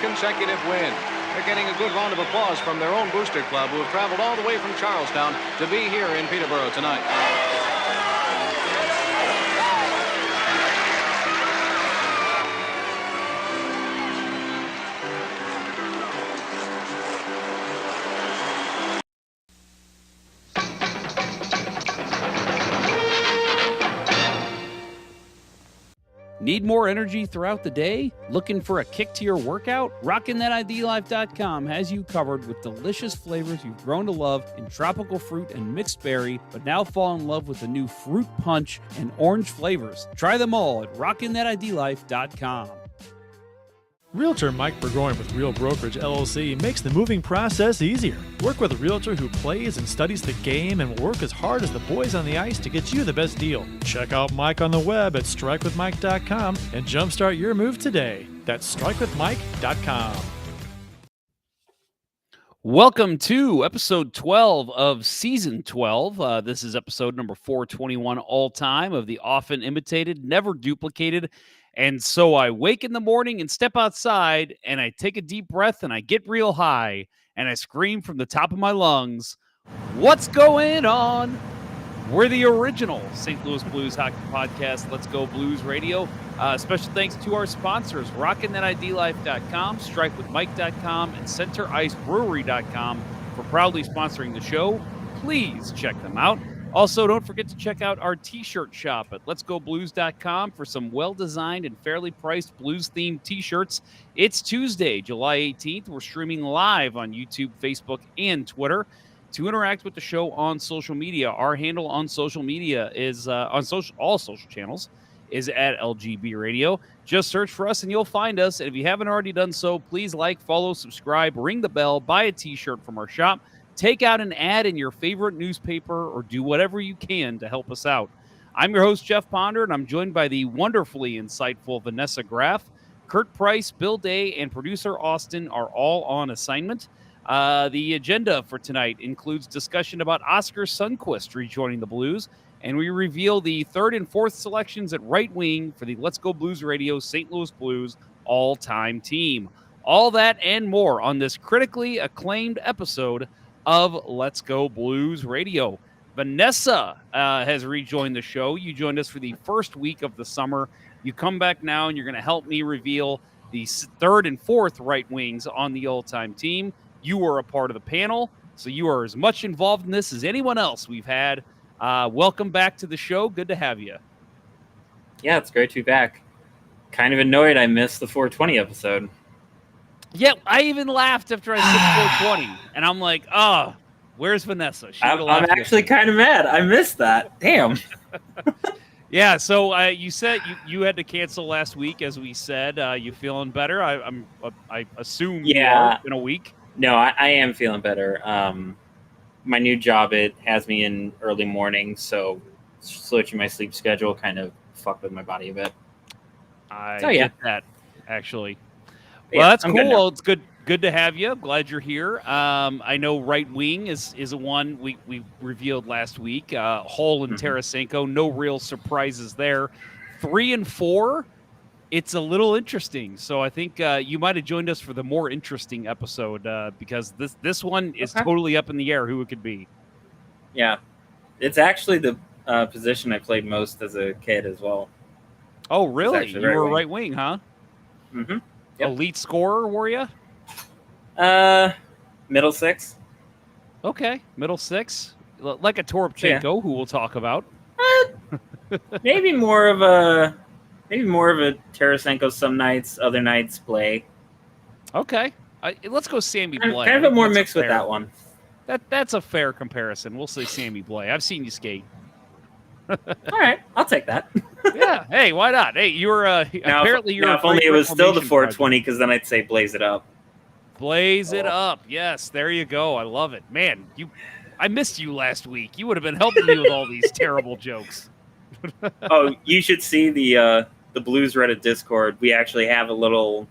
consecutive win. They're getting a good round of applause from their own booster club, who have traveled all the way from Charlestown to be here in Peterborough tonight. Need more energy throughout the day? Looking for a kick to your workout? RockinThatIDLife.com has you covered with delicious flavors you've grown to love in tropical fruit and mixed berry, but now fall in love with the new fruit punch and orange flavors. Try them all at RockinThatIDLife.com. Realtor Mike Burgoyne with Real Brokerage LLC makes the moving process easier. Work with a realtor who plays and studies the game and will work as hard as the boys on the ice to get you the best deal. Check out Mike on the web at strikewithmike.com and jumpstart your move today. That's strikewithmike.com. Welcome to episode 12 of season 12. This is episode number 421 all time of the often imitated, never duplicated. And so I wake in the morning and step outside and I take a deep breath and I get real high and I scream from the top of my lungs, "What's going on?" We're the original St. Louis Blues hockey podcast, Let's Go Blues Radio. Special thanks to our sponsors, RockinThatIDLife.com, StrikeWithMike.com, and CenterIceBrewery.com for proudly sponsoring the show. Please check them out. Also, don't forget to check out our t-shirt shop at letsgoblues.com for some well-designed and fairly priced blues-themed t-shirts. It's Tuesday, July 18th. We're streaming live on YouTube, Facebook, and Twitter. To interact with the show on social media, our handle on social media is all social channels is at LGB Radio. Just search for us and you'll find us. And if you haven't already done so, please like, follow, subscribe, ring the bell, buy a t-shirt from our shop. Take out an ad in your favorite newspaper or do whatever you can to help us out. I'm your host, Jeff Ponder, and I'm joined by the wonderfully insightful Vanessa Graff. Kurt Price, Bill Day, and producer Austin are all on assignment. The agenda for tonight includes discussion about Oscar Sundqvist rejoining the Blues, and we reveal the third and fourth selections at right wing for the Let's Go Blues Radio St. Louis Blues all-time team. All that and more on this critically acclaimed episode of Let's Go Blues Radio. Vanessa has rejoined the show. You joined us for the first week of the summer. You come back now, and you're going to help me reveal the third and fourth right wings on the all-time team. You were a part of the panel, so you are as much involved in this as anyone else we've had. Welcome back to the show. Good to have you. Yeah, it's great to be back. Kind of annoyed I missed the 420 episode. Yeah, I even laughed after I said 420, and I'm like, oh, where's Vanessa? I'm actually kind of mad. I missed that. Damn. Yeah, so you said you had to cancel last week, as we said. You feeling better? I assume you are in a week. No, I am feeling better. My new job, it has me in early mornings, so switching my sleep schedule kind of fucked with my body a bit. I get that, actually. Well, that's cool. Well, it's good to have you. I'm glad you're here. I know right wing is a one we revealed last week. Hull and Tarasenko, no real surprises there. 3 and 4, it's a little interesting. So I think you might have joined us for the more interesting episode because this one is totally up in the air who it could be. Yeah, it's actually the position I played most as a kid as well. Oh, really? You were right wing, huh? Mm-hmm. Yep. Elite scorer, were you? Middle six. Okay, middle six, like a Toropchenko, who we'll talk about. Maybe more of a Tarasenko some nights, other nights Blay. Okay, let's go Sammy Blay. Kind of a more mixed with that one. That's a fair comparison. We'll say Sammy Blay. I've seen you skate. All right, I'll take that. Yeah, hey, why not? Hey, you're apparently you're. If only it was still the 420, because then I'd say blaze it up. Blaze it up. Yes, there you go. I love it, man. I missed you last week. You would have been helping me with all these terrible jokes. Oh, you should see the Blues Reddit Discord. We actually have a little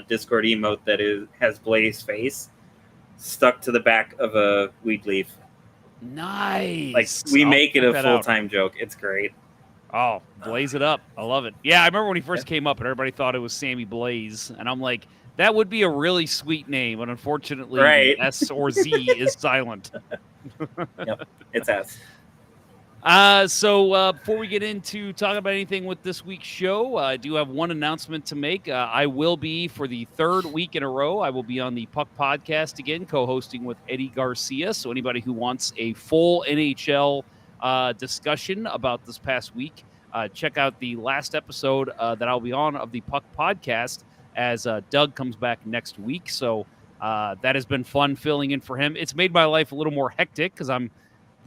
Discord emote that has Blaze's face stuck to the back of a weed leaf. Nice. Like we make it a full-time joke. It's great. Oh, blaze it up. I love it. Yeah, I remember when he first came up and everybody thought it was Sammy Blaze. And I'm like, That would be a really sweet name, but unfortunately, Right. the S or Z is silent. Yep, it's S. So before we get into talking about anything with this week's show, I do have one announcement to make. I will be, for the third week in a row, I will be on the Puck Podcast again, co-hosting with Eddie Garcia. So anybody who wants a full NHL discussion about this past week, check out the last episode that I'll be on of the Puck Podcast as Doug comes back next week. So that has been fun filling in for him. It's made my life a little more hectic because I'm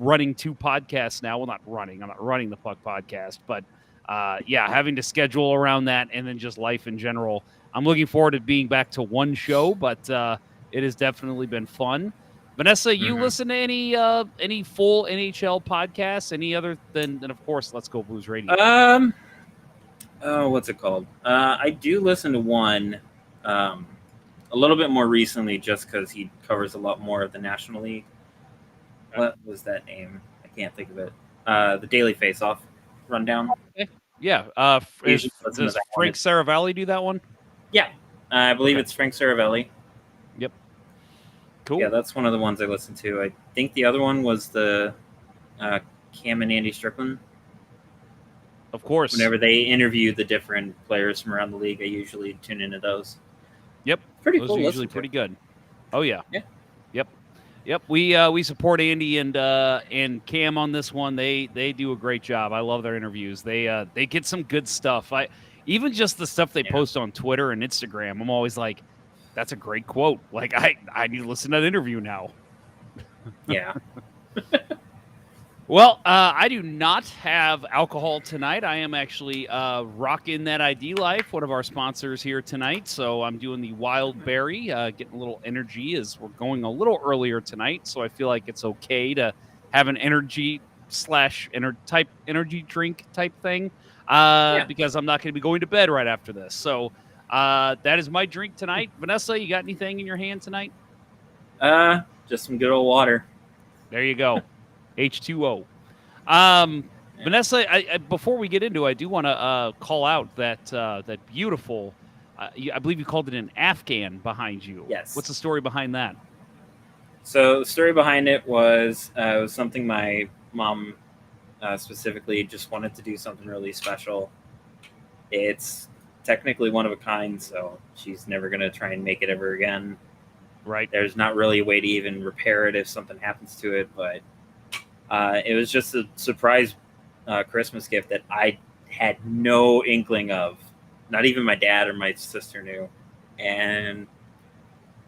running 2 podcasts now. Well, I'm not running the Puck Podcast, but having to schedule around that and then just life in general. I'm looking forward to being back to one show, but it has definitely been fun. Vanessa, you listen to any full NHL podcasts? Any other than of course Let's Go Blues Radio? What's it called? I do listen to one a little bit more recently, just because he covers a lot more of the National League. What was that name? I can't think of it. The Daily Face-Off Rundown. Yeah. Does Frank Saravalli do that one? Yeah. I believe it's Frank Saravalli. Yep. Cool. Yeah, that's one of the ones I listened to. I think the other one was the Cam and Andy Strickland. Of course. Whenever they interview the different players from around the league, I usually tune into those. Yep. Pretty those cool. Are usually pretty good. Oh, yeah. Yeah. Yep, we support Andy and Cam on this one. They do a great job. I love their interviews. They get some good stuff. Even just the stuff they post on Twitter and Instagram. I'm always like, that's a great quote. Like I need to listen to that interview now. Yeah. Well, I do not have alcohol tonight. I am actually rocking that ID Life, one of our sponsors here tonight. So I'm doing the Wild Berry, getting a little energy as we're going a little earlier tonight. So I feel like it's okay to have an energy drink type thing because I'm not going to be going to bed right after this. So that is my drink tonight. Vanessa, you got anything in your hand tonight? Just some good old water. There you go. H2O. Vanessa, I before we get into it, I do want to call out that beautiful, I believe you called it an Afghan behind you. Yes. What's the story behind that? So the story behind it was something my mom specifically just wanted to do something really special. It's technically one of a kind, so she's never going to try and make it ever again. Right. There's not really a way to even repair it if something happens to it, but it was just a surprise Christmas gift that I had no inkling of. Not even my dad or my sister knew. And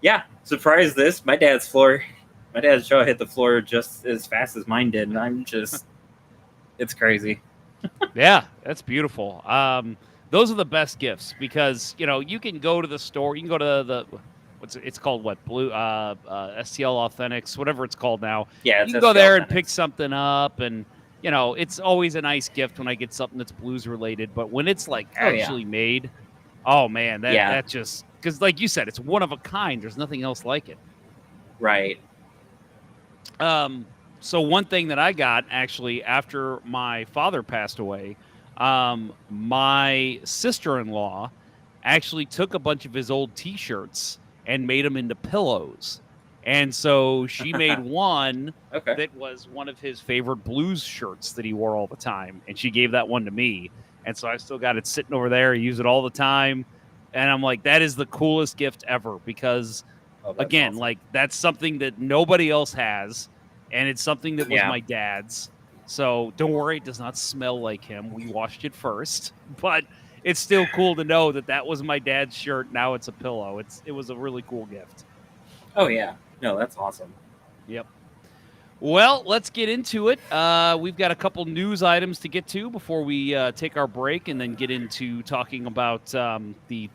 yeah, surprise this. My dad's jaw hit the floor just as fast as mine did. And I'm just, it's crazy. Yeah, that's beautiful. Those are the best gifts because, you can go to the store, you can go to it's called Blue STL Authentics, whatever it's called now. Yeah, you can go there and pick something up, and it's always a nice gift when I get something that's blues related. But when it's like actually made, oh man, that just because like you said, it's one of a kind. There's nothing else like it. Right. So one thing that I got actually after my father passed away, my sister-in-law actually took a bunch of his old T-shirts and made them into pillows. And so she made one that was one of his favorite blues shirts that he wore all the time. And she gave that one to me. And so I still got it sitting over there. I use it all the time. And I'm like, that is the coolest gift ever because, again, awesome. Like that's something that nobody else has. And it's something that was my dad's. So don't worry, it does not smell like him. We washed it first. But it's still cool to know that was my dad's shirt. Now it's a pillow. It was a really cool gift. Oh, yeah. No, that's awesome. Yep. Well, let's get into it. We've got a couple news items to get to before we take our break and then get into talking about the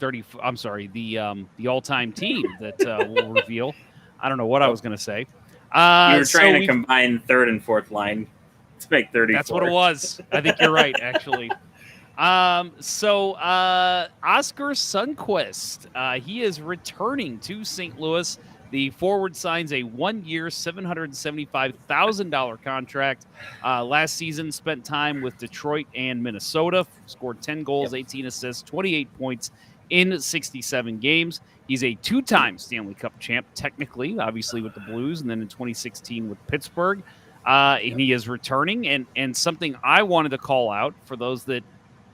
all-time team that we'll reveal. I don't know what I was going to say. You were trying to combine third and fourth line to make 34. That's what it was. I think you're right, actually. Oscar Sundqvist, he is returning to St. Louis. The forward signs a 1-year, $775,000 contract. Last season, spent time with Detroit and Minnesota. Scored 10 goals, 18 assists, 28 points in 67 games. He's a 2-time Stanley Cup champ, technically, obviously with the Blues, and then in 2016 with Pittsburgh. And he is returning. And something I wanted to call out for those that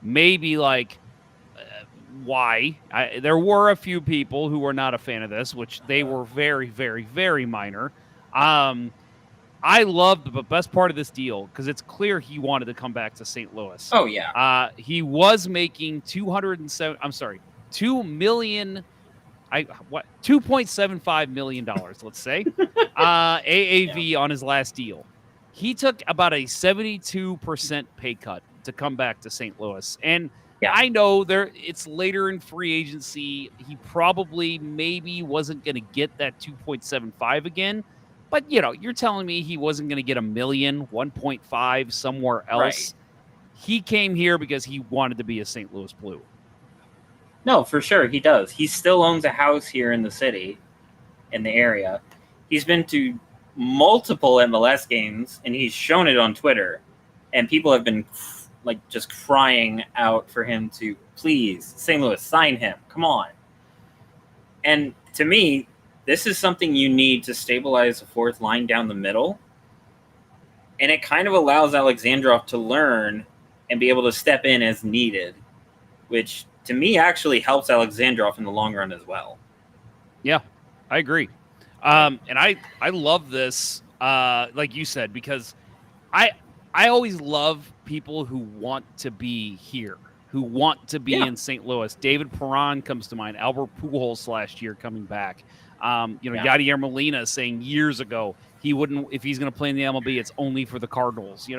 may be like, why? There were a few people who were not a fan of this, which they were very, very, very minor. I loved the best part of this deal because it's clear he wanted to come back to St. Louis. Oh yeah. He was making $2 million. $2.75 million, let's say, AAV on his last deal. He took about a 72% pay cut to come back to St. Louis. And I know it's later in free agency. He probably maybe wasn't going to get that 2.75 again. But, you're telling me he wasn't going to get $1 million, 1.5 somewhere else. Right. He came here because he wanted to be a St. Louis Blue. No, for sure he does. He still owns a house here in the city, in the area. He's been to multiple MLS games, and he's shown it on Twitter. And people have been just crying out for him to please, St. Louis, sign him. Come on. And to me, this is something you need to stabilize the fourth line down the middle. And it kind of allows Alexandrov to learn and be able to step in as needed, which to me actually helps Alexandrov in the long run as well. Yeah, I agree. And I love this, like you said, because I always love people who want to be here, who want to be in St. Louis. David Perron comes to mind. Albert Pujols last year coming back. Yadier Molina saying years ago he wouldn't, if he's going to play in the MLB, it's only for the Cardinals.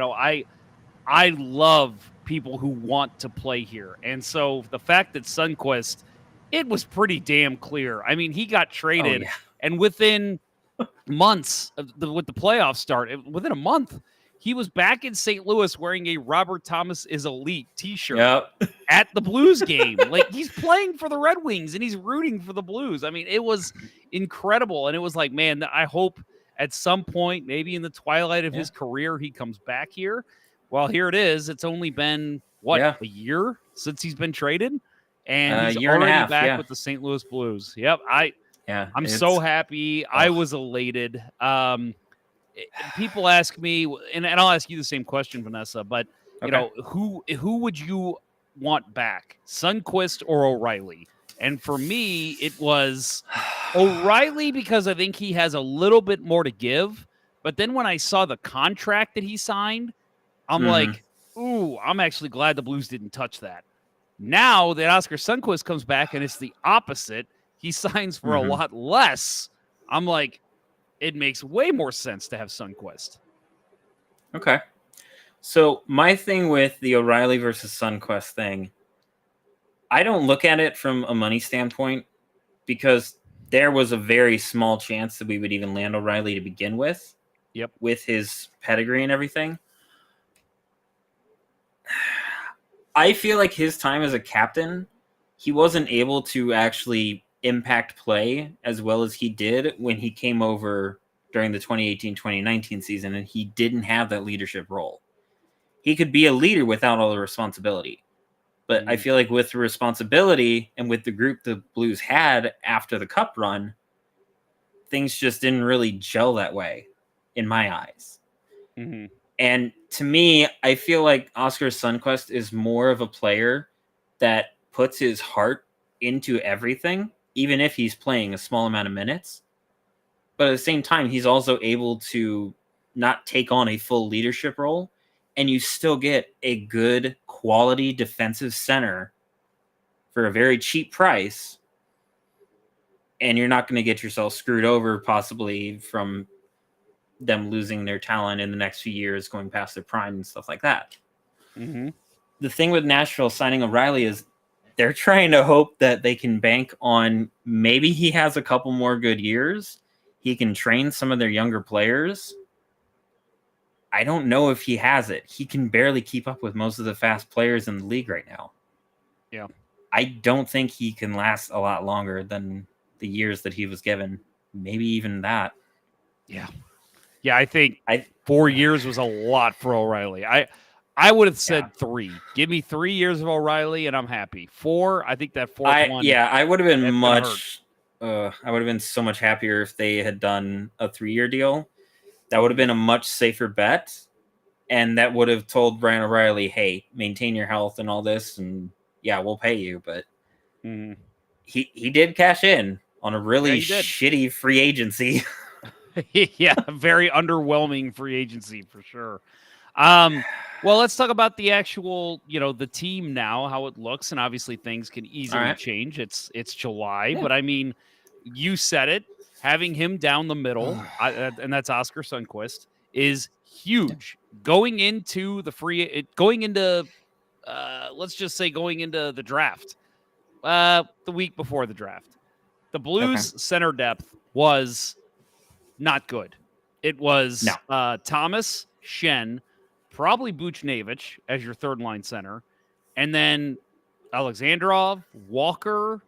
I love people who want to play here. And so the fact that Sundqvist, it was pretty damn clear. I mean, he got traded, and within months with the playoffs start, within a month, he was back in St. Louis wearing a Robert Thomas is Elite t-shirt at the Blues game. Like, he's playing for the Red Wings, and he's rooting for the Blues. I mean, it was incredible. And it was like, man, I hope at some point, maybe in the twilight of his career, he comes back here. Well, here it is. It's only been, a year since he's been traded? And he's already back with the St. Louis Blues. Yep. I'm so happy. I was elated. People ask me, and I'll ask you the same question, Vanessa, but, who would you want back, Sundqvist or O'Reilly? And for me, it was O'Reilly because I think he has a little bit more to give. But then when I saw the contract that he signed, I'm like, ooh, I'm actually glad the Blues didn't touch that. Now that Oscar Sundqvist comes back and it's the opposite, he signs for a lot less. I'm like, it makes way more sense to have Sundqvist. Okay. So my thing with the O'Reilly versus Sundqvist thing, I don't look at it from a money standpoint because there was a very small chance that we would even land O'Reilly to begin with. Yep. With his pedigree and everything. I feel like his time as a captain, he wasn't able to actually impact play as well as he did when he came over during the 2018-2019 season, and he didn't have that leadership role. He could be a leader without all the responsibility. But I feel like with the responsibility and with the group the Blues had after the Cup run, things just didn't really gel that way in my eyes. Mm-hmm. And to me, I feel like Oscar Sundqvist is more of a player that puts his heart into everything, even if he's playing a small amount of minutes. But at the same time, he's also able to not take on a full leadership role, and you still get a good quality defensive center for a very cheap price, and you're not going to get yourself screwed over possibly from them losing their talent in the next few years, going past their prime and stuff like that. Mm-hmm. The thing with Nashville signing O'Reilly is they're trying to hope that they can bank on maybe he has a couple more good years. He can train some of their younger players. I don't know if he has it. He can barely keep up with most of the fast players in the league right now. Yeah. I don't think he can last a lot longer than the years that he was given. Maybe even that. Yeah. Yeah, I think 4 years was a lot for O'Reilly. I would have said 3. Give me 3 years of O'Reilly and I'm happy. 4, I think that fourth one. Yeah, I would have been much I would have been so much happier if they had done a 3-year deal. That would have been a much safer bet. And that would have told Brian O'Reilly, hey, maintain your health and all this. And yeah, we'll pay you. But he did cash in on a really shitty free agency. Yeah, very underwhelming free agency for sure. Well, let's talk about the actual, the team now, how it looks, and obviously things can easily change. It's July, but I mean, you said it. Having him down the middle, and that's Oscar Sundqvist, is huge. Going into the let's just say going into the draft, the week before the draft, the Blues center depth was not good. It was Thomas, Shen, probably Buchnevich as your third line center, and then Alexandrov, Walker.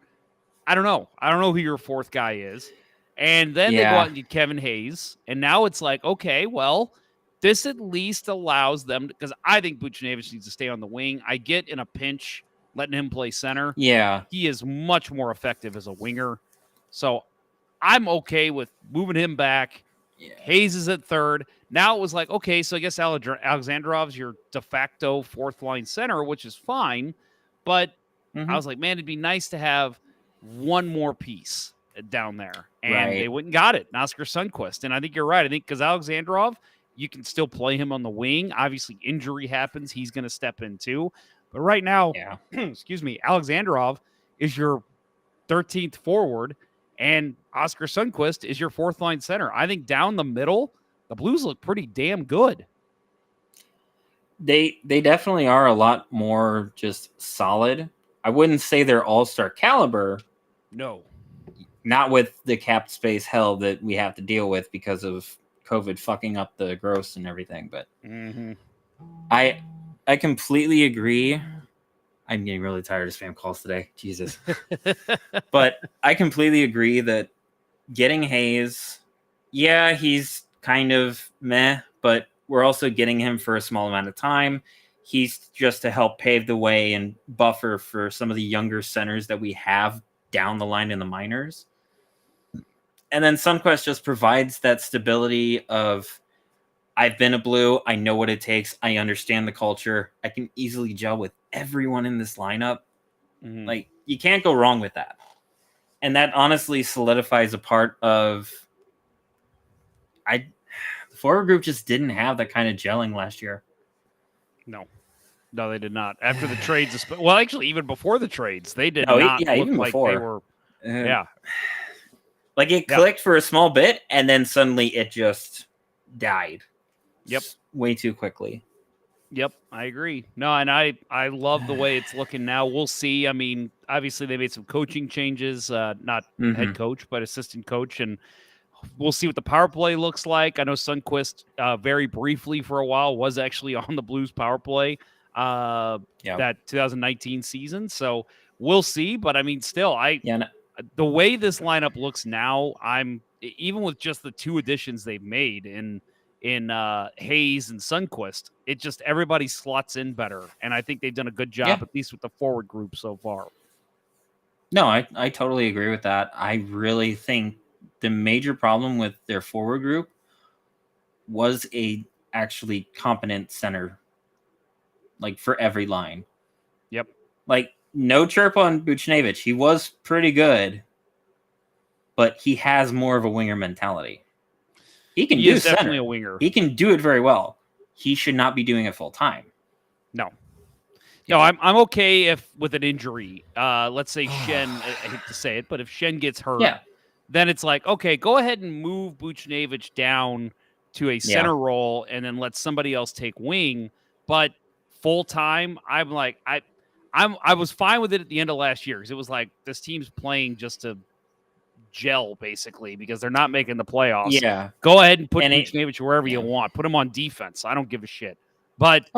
I don't know who your fourth guy is. And then they go out and get Kevin Hayes. And now it's like, okay, well, this at least allows them, because I think Buchnevich needs to stay on the wing. I get in a pinch letting him play center. Yeah. He is much more effective as a winger. So I'm okay with moving him back. Yeah. Hayes is at third. Now it was like, okay, so I guess Alexandrov's your de facto fourth line center, which is fine. But I was like, man, it'd be nice to have one more piece down there. And they went and got it, Oscar Sundqvist. And I think you're right. I think because Alexandrov, you can still play him on the wing. Obviously, injury happens. He's going to step in too. But right now, excuse me, Alexandrov is your 13th forward, and Oscar Sundqvist is your fourth line center. I think down the middle, the Blues look pretty damn good. They definitely are a lot more just solid. I wouldn't say they're all-star caliber. No. Not with the cap space hell that we have to deal with because of COVID fucking up the gross and everything. But I completely agree. I'm getting really tired of spam calls today. Jesus. But I completely agree that getting Hayes, he's kind of meh, but we're also getting him for a small amount of time. He's just to help pave the way and buffer for some of the younger centers that we have down the line in the minors. And then Sundqvist just provides that stability of, I've been a Blue, I know what it takes, I understand the culture, I can easily gel with everyone in this lineup. Like, you can't go wrong with that. And that honestly solidifies a part of the forward group just didn't have that kind of gelling last year. No, they did not. After the trades, well, actually, even before the trades, they did not look even like before. They were. Like it clicked for a small bit, and then suddenly it just died. Yep, way too quickly. Yep, I agree. No, and I love the way it's looking now. We'll see. I mean, obviously they made some coaching changes, not head coach, but assistant coach, and we'll see what the power play looks like. I know Sundqvist very briefly for a while was actually on the Blues power play that 2019 season. So we'll see. But I mean, still, the way this lineup looks now, I'm even with just the two additions they've made in Hayes and Sundqvist, it just everybody slots in better, and I think they've done a good job at least with the forward group so far. No, I totally agree with that. I really think the major problem with their forward group was a actually competent center, like for every line. Yep. Like no chirp on Buchnevich. He was pretty good, but he has more of a winger mentality. He can do center. Definitely a winger. He can do it very well. He should not be doing it full time. No, I'm okay if with an injury. Let's say Shen. I hate to say it, but if Shen gets hurt, then it's like, okay, go ahead and move Buchnevich down to a center role, and then let somebody else take wing. But full time, I'm like, I was fine with it at the end of last year because it was like this team's playing just to gel basically because they're not making the playoffs. Yeah, go ahead and put Buchnevich wherever you want. Put him on defense. I don't give a shit. But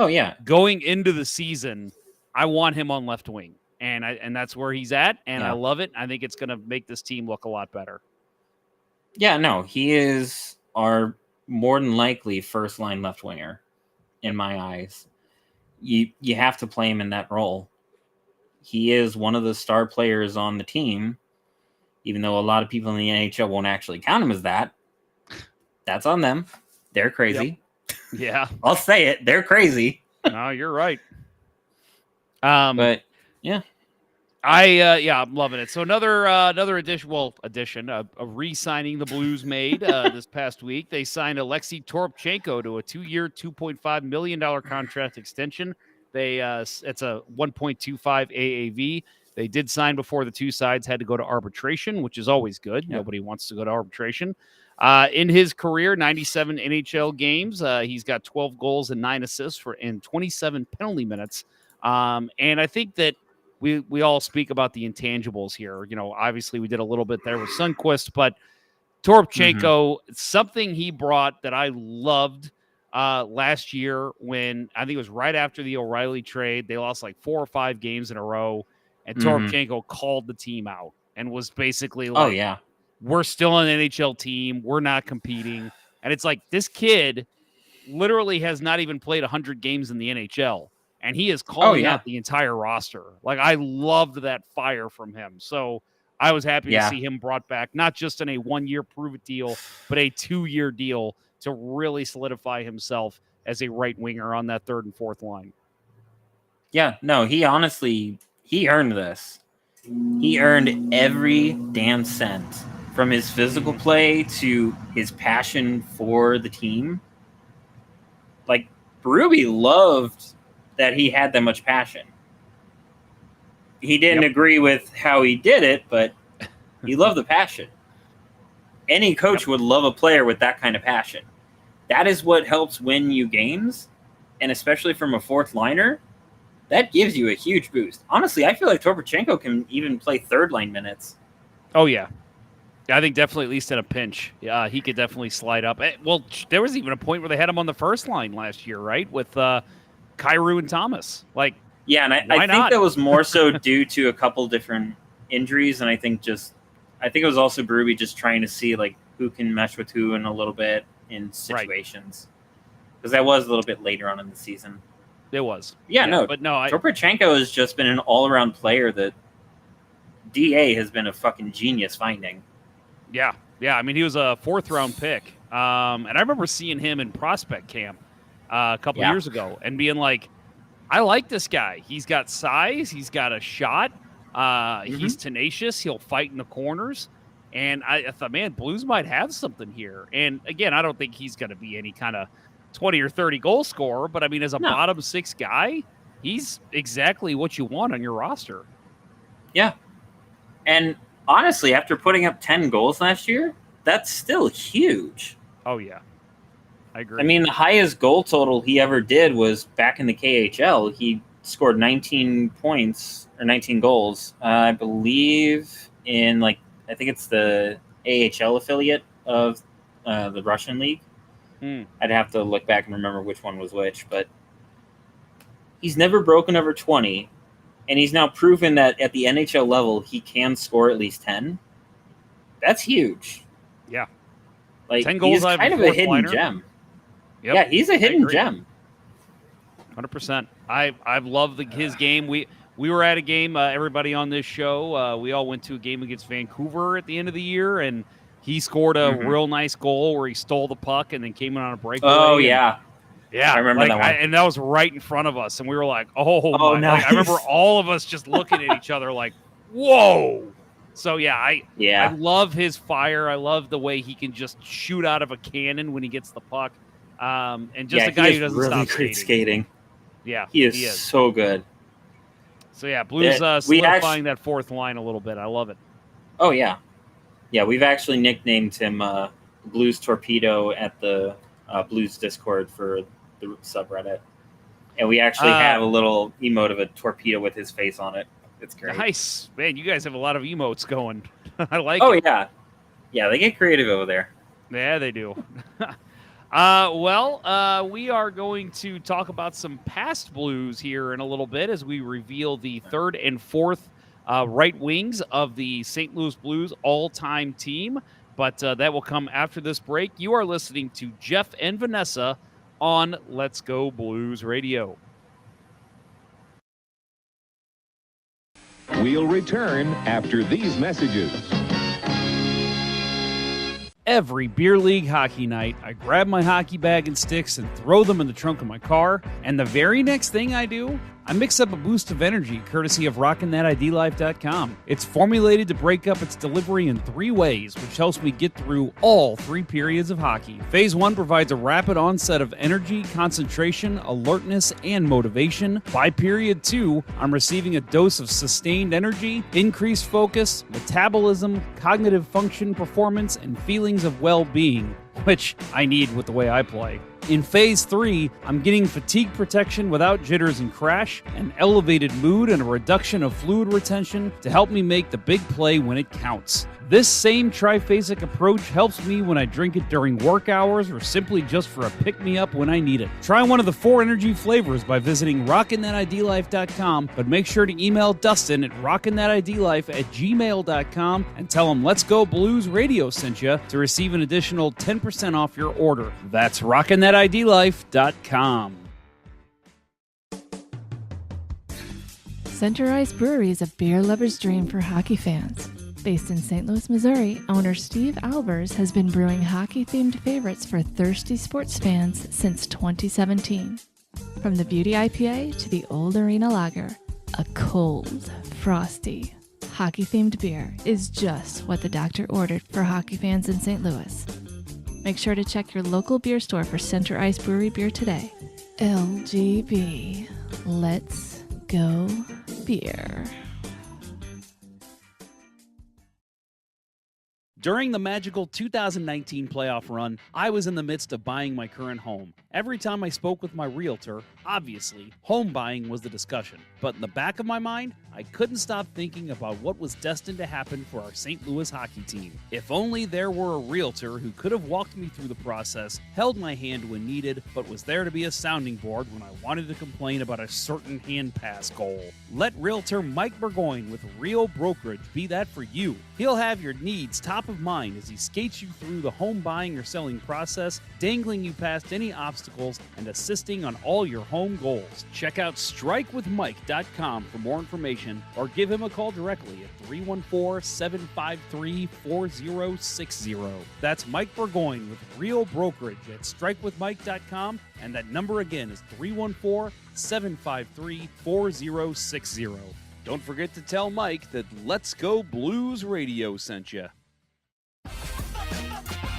going into the season, I want him on left wing, and that's where he's at, and I love it. I think it's going to make this team look a lot better. Yeah, no, he is our more than likely first line left winger in my eyes. You have to play him in that role. He is one of the star players on the team. even though a lot of people in the NHL won't actually count him as that. That's on them. They're crazy. Yep. Yeah. I'll say it. They're crazy. No, you're right. But yeah. I'm loving it. So another addition, a re-signing the Blues made this past week. They signed Alexei Toropchenko to a 2-year, $2.5 million contract extension. It's a 1.25 AAV. They did sign before the two sides had to go to arbitration, which is always good. Yep. Nobody wants to go to arbitration. In his career, 97 NHL games, he's got 12 goals and 9 assists in 27 penalty minutes. And I think that we all speak about the intangibles here. Obviously we did a little bit there with Sundqvist, but Toropchenko, something he brought that I loved last year when I think it was right after the O'Reilly trade. They lost like 4 or 5 games in a row, and Toropchenko called the team out and was basically like, we're still an NHL team. We're not competing. And it's like, this kid literally has not even played 100 games in the NHL. And he is calling out the entire roster. Like, I loved that fire from him. So I was happy to see him brought back, not just in a 1-year prove-it deal, but a 2-year deal to really solidify himself as a right winger on that 3rd and 4th line. Yeah, no, he earned this. He earned every damn cent, from his physical play to his passion for the team. Like, Berube loved that he had that much passion. He didn't agree with how he did it, but he loved the passion. Any coach would love a player with that kind of passion. That is what helps win you games, and especially from a 4th liner, that gives you a huge boost. Honestly, I feel like Toropchenko can even play 3rd line minutes. Oh, yeah. I think definitely at least in a pinch. He could definitely slide up. Well, there was even a point where they had him on the 1st line last year, right? With Kyrou and Thomas. Like, yeah, and I think that was more so due to a couple different injuries, and I think it was also Berube just trying to see like who can mesh with who in a little bit in situations, because that was a little bit later on in the season. It was, but Toropchenko has just been an all-around player that DA has been a fucking genius finding. Yeah. I mean, he was a 4th round pick, and I remember seeing him in prospect camp a couple years ago and being like, I like this guy. He's got size. He's got a shot. He's tenacious. He'll fight in the corners. And I thought, man, Blues might have something here. And again, I don't think he's going to be any kind of 20 or 30 goal scorer. But I mean, as a bottom 6 guy, he's exactly what you want on your roster. Yeah. And honestly, after putting up 10 goals last year, that's still huge. Oh, yeah. I agree. I mean, the highest goal total he ever did was back in the KHL. He scored 19 points or 19 goals, I believe, in I think it's the AHL affiliate of the Russian league. I'd have to look back and remember which one was which, but he's never broken over 20, and he's now proven that at the NHL level he can score at least 10. That's huge. Yeah. 10 goals, he's kind of a hidden gem. Yep. Yeah, he's a hidden gem. 100%. I've loved his game. We were at a game, everybody on this show. We all went to a game against Vancouver at the end of the year, and he scored a real nice goal where he stole the puck and then came in on a breakaway. Oh, yeah. Yeah, I remember that one. And that was right in front of us, and we were like, oh my. Nice. I remember all of us just looking at each other like, whoa. So, I love his fire. I love the way he can just shoot out of a cannon when he gets the puck. And just a guy who doesn't really stop great skating. Yeah, he is so good. So Blues solidifying that 4th line a little bit. I love it. Oh yeah, we've actually nicknamed him Blues Torpedo at the Blues Discord for the subreddit, and we actually have a little emote of a torpedo with his face on it. It's great. Nice, man. You guys have a lot of emotes going. I like. Oh it. yeah, they get creative over there. Yeah, they do. We are going to talk about some past Blues here in a little bit as we reveal the 3rd and 4th right wings of the St. Louis Blues all-time team. But that will come after this break. You are listening to Jeff and Vanessa on Let's Go Blues Radio. We'll return after these messages. Every beer league hockey night, I grab my hockey bag and sticks and throw them in the trunk of my car, and the very next thing I do, I mix up a boost of energy courtesy of RockinThatIDLife.com. It's formulated to break up its delivery in 3 ways, which helps me get through all 3 periods of hockey. Phase 1 provides a rapid onset of energy, concentration, alertness, and motivation. By period 2, I'm receiving a dose of sustained energy, increased focus, metabolism, cognitive function, performance, and feelings of well-being, which I need with the way I play. In Phase 3, I'm getting fatigue protection without jitters and crash, an elevated mood, and a reduction of fluid retention to help me make the big play when it counts. This same triphasic approach helps me when I drink it during work hours or simply just for a pick-me-up when I need it. Try one of the 4 energy flavors by visiting RockinThatIDLife.com, but make sure to email Dustin at RockinThatIDLife@gmail.com and tell him Let's Go Blues Radio sent you to receive an additional 10% off your order. That's RockinThatIDLife.com. Center Ice Brewery is a beer lover's dream for hockey fans. Based in St. Louis, Missouri, owner Steve Albers has been brewing hockey-themed favorites for thirsty sports fans since 2017. From the Beauty IPA to the Old Arena Lager, a cold, frosty, hockey-themed beer is just what the doctor ordered for hockey fans in St. Louis. Make sure to check your local beer store for Center Ice Brewery beer today. LGB. Let's go beer. During the magical 2019 playoff run, I was in the midst of buying my current home. Every time I spoke with my realtor, obviously, home buying was the discussion. But in the back of my mind, I couldn't stop thinking about what was destined to happen for our St. Louis hockey team. If only there were a realtor who could have walked me through the process, held my hand when needed, but was there to be a sounding board when I wanted to complain about a certain hand pass goal. Let realtor Mike Burgoyne with Real Brokerage be that for you. He'll have your needs top of mind as he skates you through the home buying or selling process, dangling you past any obstacles and assisting on all your home goals. Check out strikewithmike.com for more information or give him a call directly at 314-753-4060. That's Mike Burgoyne with Real Brokerage at strikewithmike.com, and that number again is 314-753-4060. Don't forget to tell Mike that Let's Go Blues Radio sent you.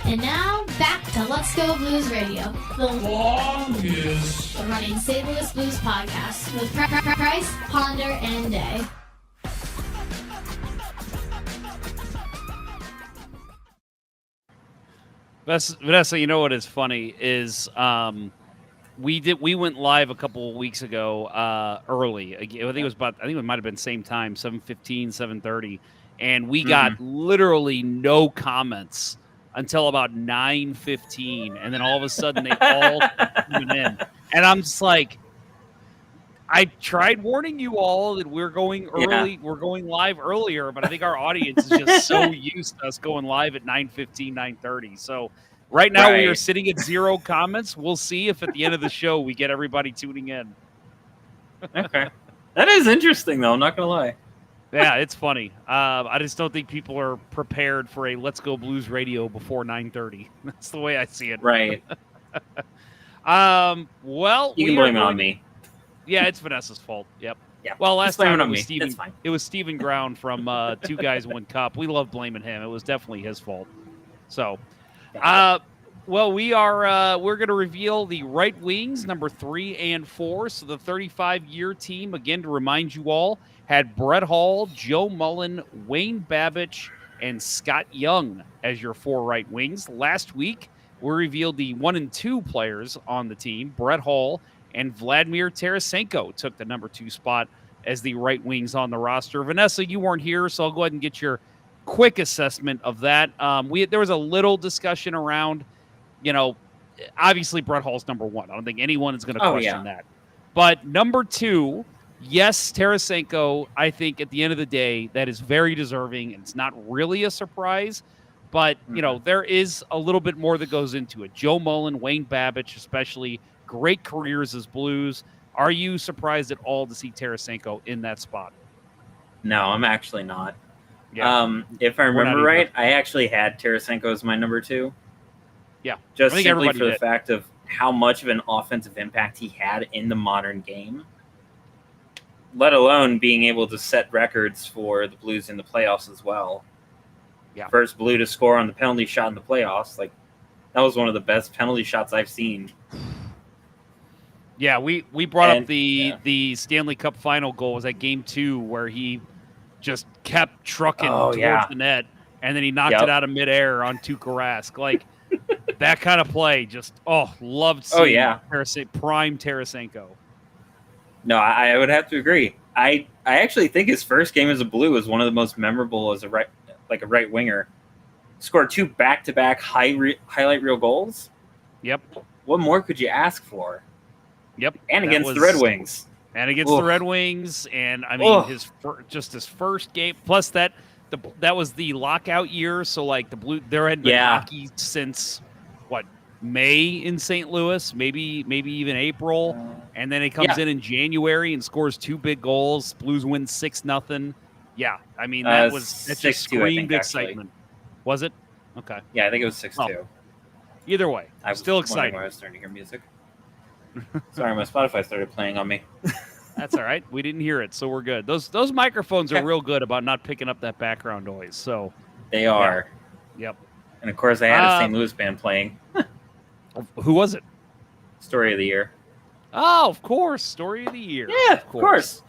And now, back to Let's Go Blues Radio, the longest running St. Louis Blues podcast with Price, Ponder, and Day. Vanessa, you know what is funny is we went live a couple of weeks ago early. I think it might have been same time, 7:15, 7:30, and we got literally no comments until about 9:15, and then all of a sudden they all coming in, and I'm just like, I tried warning you all that we're going early, we're going live earlier, but I think our audience is just so used to us going live at 9:15, 9:30. So right now we are sitting at 0 comments. We'll see if at the end of the show we get everybody tuning in. Okay, that is interesting though. I'm not gonna lie. Yeah, it's funny. I just don't think people are prepared for a Let's Go Blues Radio before 9:30. That's the way I see it. Right. Well, you can blame it on me. Yeah, it's Vanessa's fault. Yep. Yeah. Well, last time it was Stephen Ground from Two Guys One Cup. We love blaming him. It was definitely his fault. So, well, we're going to reveal the right wings, number 3 and 4. So the 35-year team, again, to remind you all, had Brett Hall, Joe Mullen, Wayne Babbage, and Scott Young as your 4 right wings. Last week, we revealed the 1 and 2 players on the team. Brett Hall and Vladimir Tarasenko took the number 2 spot as the right wings on the roster. Vanessa, you weren't here, so I'll go ahead and get your quick assessment of that. There was a little discussion around, obviously Brett Hall's number 1. I don't think anyone is going to question that. But number 2, yes, Tarasenko, I think at the end of the day, that is very deserving, and it's not really a surprise. But, there is a little bit more that goes into it. Joe Mullen, Wayne Babbage, especially, great careers as Blues. Are you surprised at all to see Tarasenko in that spot? No, I'm actually not. Yeah. If I We're not remember either. right, I actually had Tarasenko as my number 2. Yeah. Just I think simply everybody for the did. fact of how much of an offensive impact he had in the modern game, let alone being able to set records for the Blues in the playoffs as well. Yeah. First Blue to score on the penalty shot in the playoffs. Like, that was one of the best penalty shots I've seen. Yeah, we brought up Yeah. the Stanley Cup final goal was at Game 2 where he just kept trucking Oh, towards yeah. the net, and then he knocked Yep. it out of midair on Tuukka Rask. Like, that kind of play, just, loved Oh, seeing yeah. prime Tarasenko. No, I would have to agree. I actually think his first game as a Blue was one of the most memorable as a right winger. Scored 2 back-to-back highlight reel goals. Yep. What more could you ask for? Yep. And against the Red Wings. And against the Red Wings, and I mean his first game. Plus that was the lockout year, so like the Blue, there had been hockey since May in St. Louis, maybe even April, and then he comes in January and scores 2 big goals. Blues win 6-0. Yeah, I mean that just screamed excitement. Was it? Okay. Yeah, I think it was 6-2. Well, either way, I'm still excited. I was starting to hear music. Sorry, my Spotify started playing on me. That's all right. We didn't hear it, so we're good. Those microphones are real good about not picking up that background noise. So they are. Yeah. Yep. And of course, I had a St. Louis band playing. Who was it? Story of the year. Oh, of course, Story of the Year. Yeah, of course.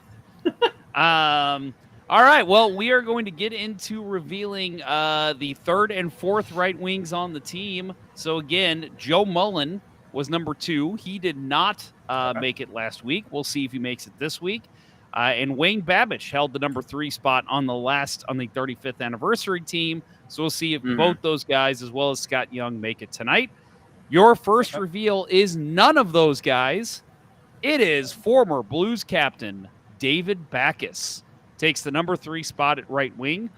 All right. Well, we are going to get into revealing the 3rd and 4th right wings on the team. So again, Joe Mullen was number 2. He did not make it last week. We'll see if he makes it this week. And Wayne Babbage held the number 3 spot on the 35th anniversary team. So we'll see if both those guys, as well as Scott Young, make it tonight. Your first reveal is none of those guys. It is former Blues captain David Backes. Takes the number 3 spot at right wing.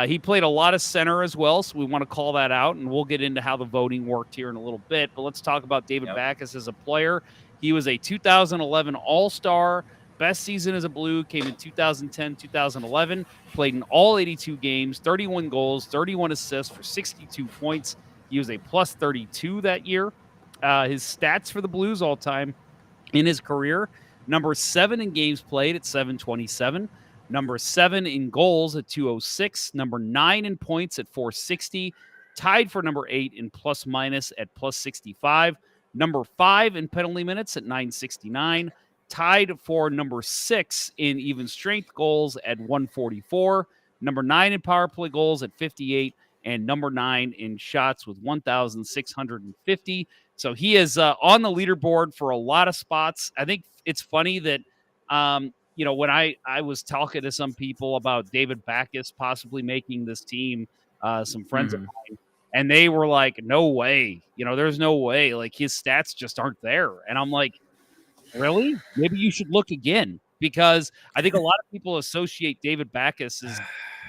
He played a lot of center as well, so we want to call that out, and we'll get into how the voting worked here in a little bit. But let's talk about David Backes as a player. He was a 2011 All-Star. Best season as a Blue came in 2010-2011. Played in all 82 games, 31 goals, 31 assists for 62 points. He was a plus 32 that year. His stats for the Blues all time in his career, number 7 in games played at 727. Number 7 in goals at 206. Number 9 in points at 460. Tied for number 8 in plus minus at plus 65. Number 5 in penalty minutes at 969. Tied for number 6 in even strength goals at 144. Number 9 in power play goals at 58. And number 9 in shots with 1,650. So he is on the leaderboard for a lot of spots. I think it's funny that when I was talking to some people about David Backes possibly making this team, some friends of mine, and they were like, no way. There's no way. Like, his stats just aren't there. And I'm like, really? Maybe you should look again, because I think a lot of people associate David Backes as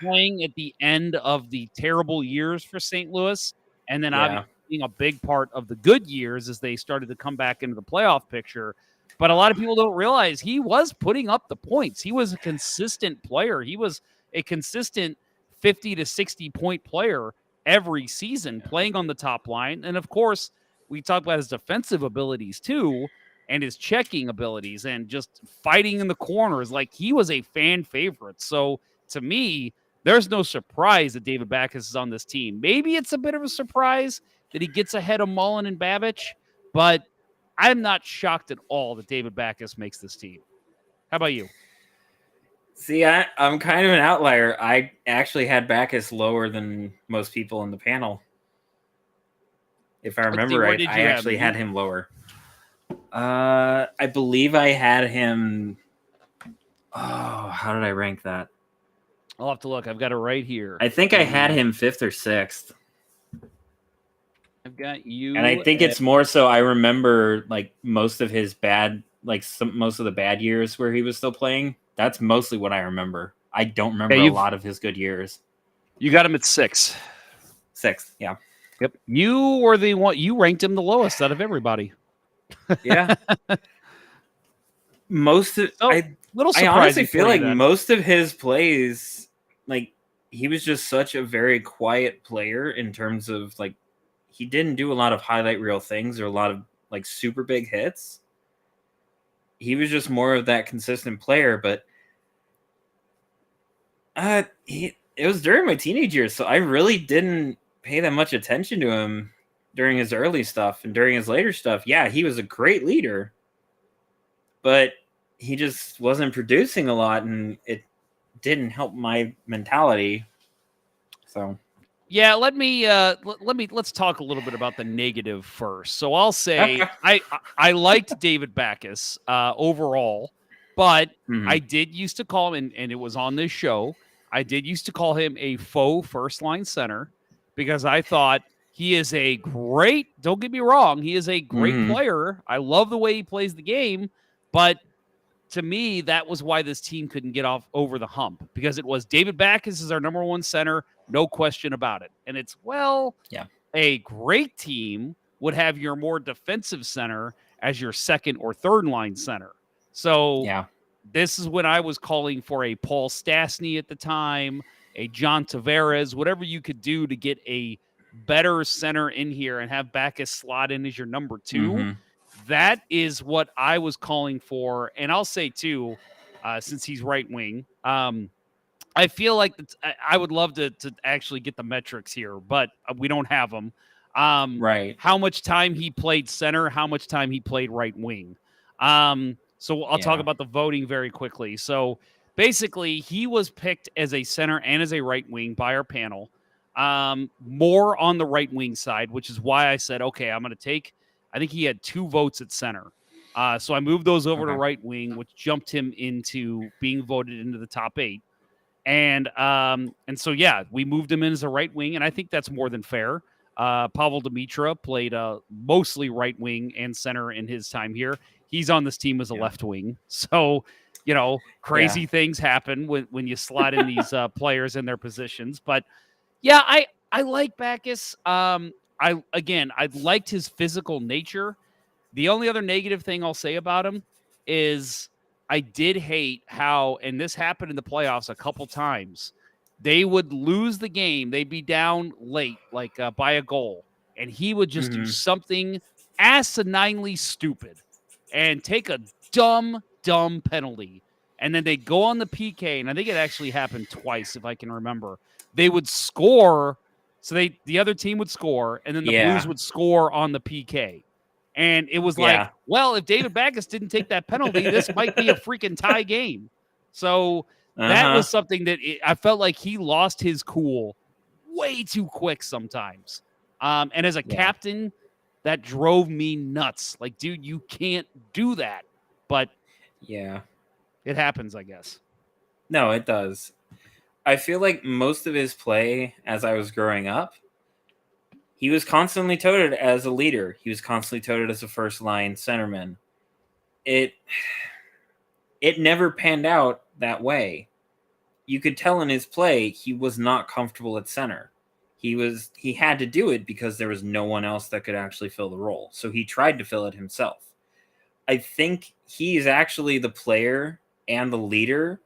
playing at the end of the terrible years for St. Louis, and then obviously being a big part of the good years as they started to come back into the playoff picture. But a lot of people don't realize he was putting up the points. He was a consistent player. He was a consistent 50 to 60 point player every season, playing on the top line. And of course, we talk about his defensive abilities too, and his checking abilities and just fighting in the corners. Like, he was a fan favorite. So to me, there's no surprise that David Backes is on this team. Maybe it's a bit of a surprise that he gets ahead of Mullen and Babbage, but I'm not shocked at all that David Backes makes this team. How about you? See, I'm kind of an outlier. I actually had Backes lower than most people in the panel. If I remember right, I actually had him lower. I believe I had him. Oh, how did I rank that? I'll have to look. I've got it right here. I think I had him 5th or 6th. I've got you. And I think it's more so I remember like most of his bad, most of the bad years where he was still playing. That's mostly what I remember. I don't remember a lot of his good years. You got him at 6. 6th, yeah. Yep. You were the one. You ranked him the lowest out of everybody. Yeah. I honestly feel like most of his plays, like, he was just such a very quiet player in terms of like he didn't do a lot of highlight reel things or a lot of like super big hits. He was just more of that consistent player, but it was during my teenage years, so I really didn't pay that much attention to him during his early stuff and during his later stuff. Yeah, he was a great leader, but he just wasn't producing a lot, and it didn't help my mentality. So Yeah, let's talk a little bit about the negative first. So I'll say I liked David Backus overall, but I did used to call him, and it was on this show, I did used to call him a faux first line center because I thought he is a great, don't get me wrong, he is a great player. I love the way he plays the game, but to me, that was why this team couldn't get off over the hump, because it was David Backus is our number one center, no question about it. And it's, a great team would have your more defensive center as your second or third line center. So this is when I was calling for a Paul Stastny at the time, a John Tavares, whatever you could do to get a better center in here and have Backus slot in as your number two. That is what I was calling for. And I'll say, too, since he's right wing, I feel like I would love to actually get the metrics here, but we don't have them. Right. How much time he played center, how much time he played right wing. So I'll talk about the voting very quickly. So basically, he was picked as a center and as a right wing by our panel, more on the right wing side, which is why I said, okay, I'm going to take – I think he had 2 votes at center. So I moved those over to right wing, which jumped him into being voted into the top 8. And so, we moved him in as a right wing, and I think that's more than fair. Pavel Dimitra played mostly right wing and center in his time here. He's on this team as a left wing. So, crazy things happen when you slot in these players in their positions. But, I like Backus. I liked his physical nature. The only other negative thing I'll say about him is I did hate how, and this happened in the playoffs a couple times, they would lose the game. They'd be down late, like by a goal, and he would just do something asininely stupid and take a dumb penalty. And then they'd go on the PK, and I think it actually happened twice, if I can remember. They would score. So the other team would score, and then the Blues would score on the PK. And it was like, well, if David Backus didn't take that penalty, this might be a freaking tie game. So that was something that I felt like he lost his cool way too quick sometimes. And as a captain, that drove me nuts. Like, dude, you can't do that. But it happens, I guess. No, it does. I feel like most of his play as I was growing up, he was constantly touted as a leader. He was constantly touted as a first-line centerman. It never panned out that way. You could tell in his play he was not comfortable at center. He had to do it because there was no one else that could actually fill the role. So he tried to fill it himself. I think he's actually the player and the leader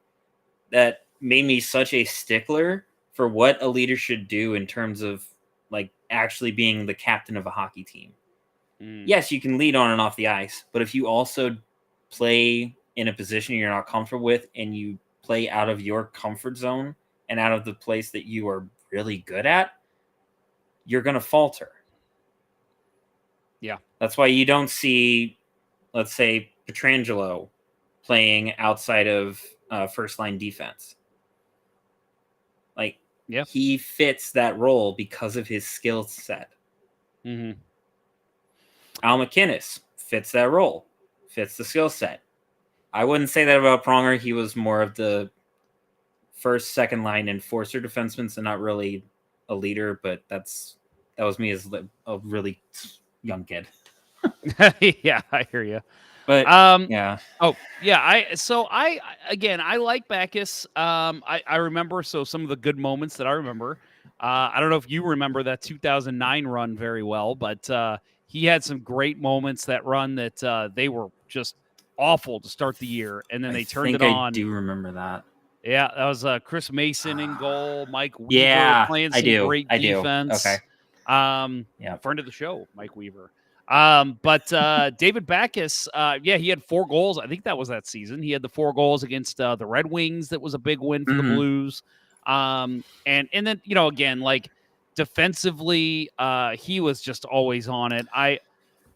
that made me such a stickler for what a leader should do in terms of like actually being the captain of a hockey team. Yes, you can lead on and off the ice, but if you also play in a position you're not comfortable with and you play out of your comfort zone and out of the place that you are really good at, you're going to falter. Yeah. That's why you don't see, let's say, Pietrangelo playing outside of first line defense. Like, he fits that role because of his skill set. Al McInnes fits that role, fits the skill set. I wouldn't say that about Pronger. He was more of the first, second line enforcer defenseman, so not really a leader, but that was me as a really young kid. Yeah, I hear you. But I like Backus. I remember some of the good moments that I remember. I don't know if you remember that 2009 run very well, but he had some great moments that run that they were just awful to start the year, and then they turned it on. I do remember that. Yeah, that was Chris Mason in goal. Mike Weaver Yeah, playing I some do. great I do. defense. Okay. Yeah, friend of the show, Mike Weaver. But David Backes, he had 4 goals. I think that was that season. He had the 4 goals against the Red Wings. That was a big win for the Blues. And then again, like defensively, he was just always on it. I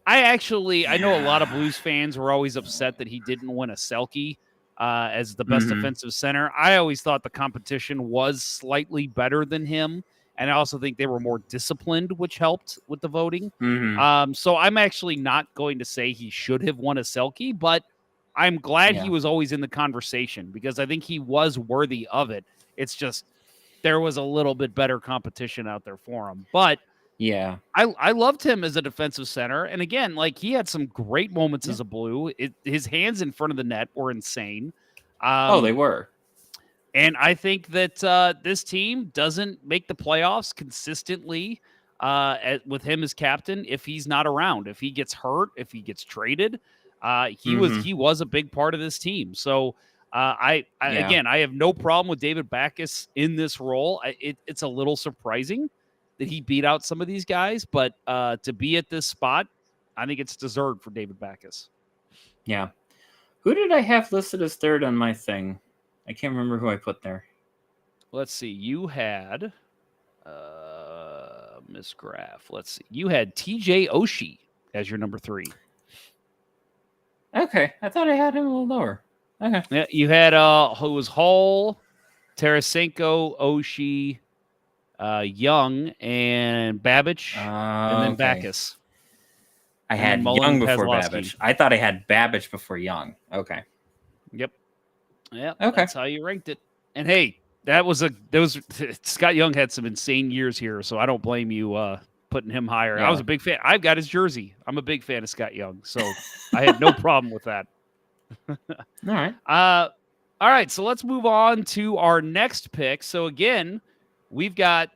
know a lot of Blues fans were always upset that he didn't win a Selke as the best defensive center. I always thought the competition was slightly better than him. And I also think they were more disciplined, which helped with the voting. So I'm actually not going to say he should have won a Selke, but I'm glad he was always in the conversation because I think he was worthy of it. It's just there was a little bit better competition out there for him. But yeah, I loved him as a defensive center. And again, like he had some great moments as a Blue. His hands in front of the net were insane. They were. And I think that this team doesn't make the playoffs consistently with him as captain if he's not around. If he gets hurt, if he gets traded, he was a big part of this team. So again, I have no problem with David Backes in this role. It's a little surprising that he beat out some of these guys, but to be at this spot, I think it's deserved for David Backes. Yeah. Who did I have listed as third on my thing? I can't remember who I put there. Let's see. You had Miss Graf. Let's see. You had TJ Oshie as your number 3. Okay. I thought I had him a little lower. Okay. Yeah, you had who was Hall, Tarasenko, Oshie, Young, and Babbage, and then Backes. I had Young before Babbage. I thought I had Babbage before Young. Okay. Yep. Yeah. Okay. That's how you ranked it. And hey, Scott Young had some insane years here, so I don't blame you putting him higher. Yeah. I was a big fan. I've got his jersey. I'm a big fan of Scott Young, so I had no problem with that. All right. All right. So let's move on to our next pick. So again, we've got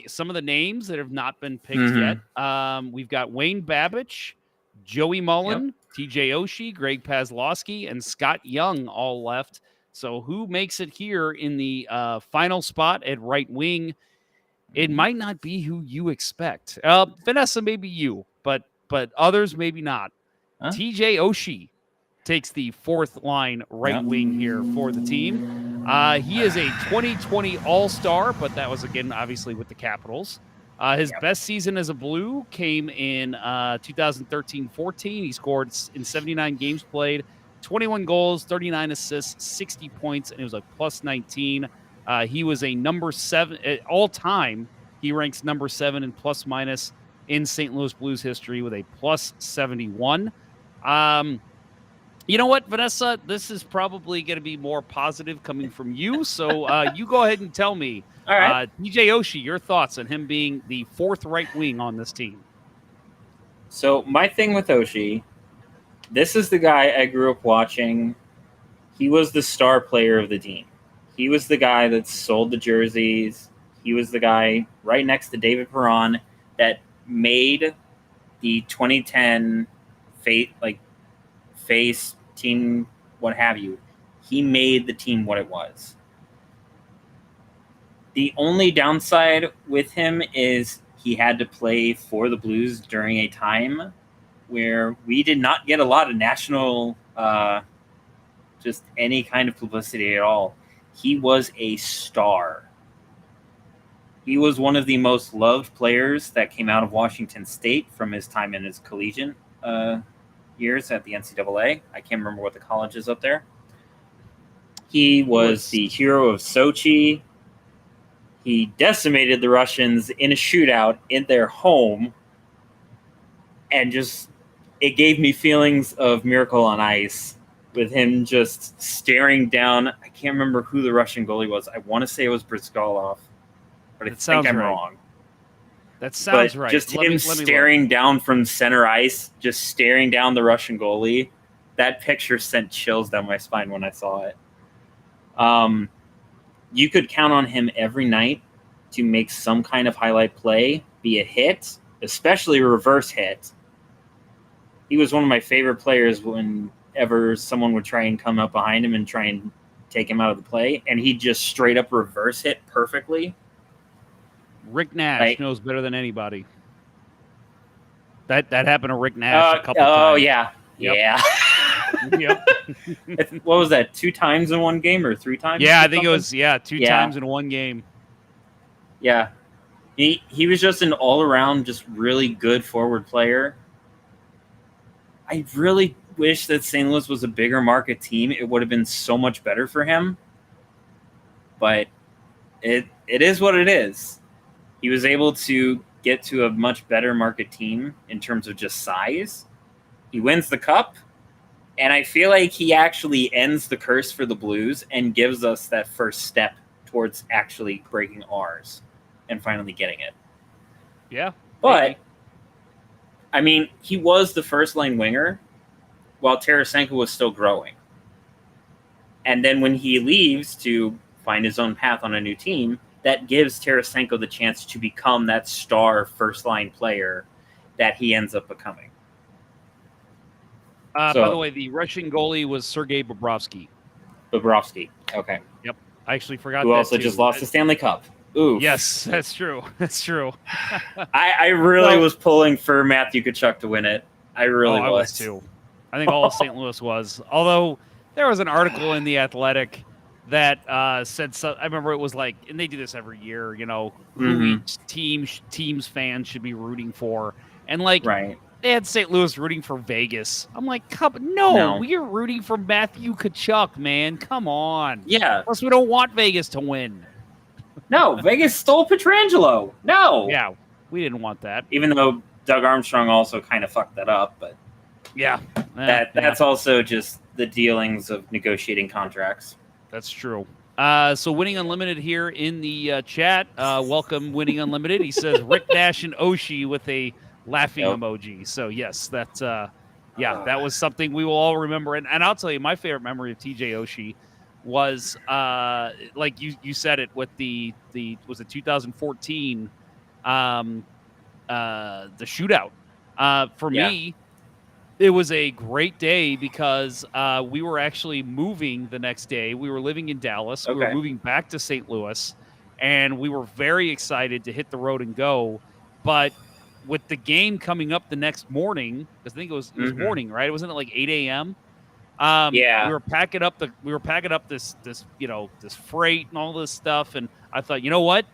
some of the names that have not been picked yet. We've got Wayne Babbage, Joey Mullen, TJ Oshie, Greg Pazlowski, and Scott Young all left. So who makes it here in the final spot at right wing? It might not be who you expect. Vanessa, maybe you, but others maybe not. Huh? TJ Oshie takes the 4th line right wing here for the team. He is a 2020 All-Star, but that was, again, obviously with the Capitals. His best season as a Blue came in 2013-14. He scored in 79 games played, 21 goals, 39 assists, 60 points, and it was like plus 19. He was a number 7 all time. He ranks number 7 in plus minus in St. Louis Blues history with a plus 71. You know what, Vanessa? This is probably going to be more positive coming from you. So you go ahead and tell me, all right. TJ Oshie, your thoughts on him being the 4th right wing on this team. So my thing with Oshie, this is the guy I grew up watching. He was the star player of the team. He was the guy that sold the jerseys. He was the guy right next to David Perron that made the 2010 face team, what have you. He made the team what it was. The only downside with him is he had to play for the Blues during a time where we did not get a lot of national, just any kind of publicity at all. He was a star. He was one of the most loved players that came out of Washington State from his time in his collegiate years at the NCAA. I can't remember what the college is up there. He was the hero of Sochi. He decimated the Russians in a shootout in their home. And just, it gave me feelings of Miracle on Ice with him just staring down. I can't remember who the Russian goalie was. I want to say it was Brizgalov, but I think I'm wrong. That sounds right. Just him staring down from center ice, just staring down the Russian goalie. That picture sent chills down my spine when I saw it. You could count on him every night to make some kind of highlight play, be a hit, especially a reverse hit. He was one of my favorite players whenever someone would try and come up behind him and try and take him out of the play, and he just straight up reverse hit perfectly. Rick Nash knows better than anybody. That happened to Rick Nash a couple times. Oh yeah, Yep. yeah. Yep. What was that? 2 times in one game or 3 times? Yeah, I think it was 2 times in one game. Yeah, he was just an all around, just really good forward player. I really wish that St. Louis was a bigger market team. It would have been so much better for him. But it is what it is. He was able to get to a much better market team in terms of just size. He wins the cup, and I feel like he actually ends the curse for the Blues and gives us that first step towards actually breaking ours and finally getting it. Yeah. But maybe. I mean, he was the first line winger while Tarasenko was still growing. And then when he leaves to find his own path on a new team, that gives Tarasenko the chance to become that star first line player that he ends up becoming. By the way, the Russian goalie was Sergei Bobrovsky. Bobrovsky. Okay. Yep. I actually forgot Who that also too. just lost the Stanley Cup. Ooh. Yes, that's true. That's true. I really was pulling for Matthew Tkachuk to win it. I really I was too. I think all of St. Louis was. Although there was an article in The Athletic that said, I remember it was like, and they do this every year, you know, who each team's fans should be rooting for. And like, they had St. Louis rooting for Vegas. I'm like, no, we're rooting for Matthew Tkachuk, man. Come on. Yeah. Plus, we don't want Vegas to win. No, Vegas stole Pietrangelo. No. Yeah, we didn't want that. Even though Doug Armstrong also kind of fucked that up, but yeah, that's also just the dealings of negotiating contracts. That's true. So Winning Unlimited here in the chat. Welcome, Winning Unlimited. He says Rick Nash and Oshie with a laughing emoji. So yes, that was something we will all remember. And I'll tell you, my favorite memory of TJ Oshie was like you said it with the was it 2014 the shootout. For me, it was a great day because we were actually moving the next day. We were living in Dallas. We were moving back to St. Louis, and we were very excited to hit the road and go. But with the game coming up the next morning, I think it was morning, right? Wasn't it like 8 a.m.? We were packing up this freight and all this stuff, and I thought, you know what?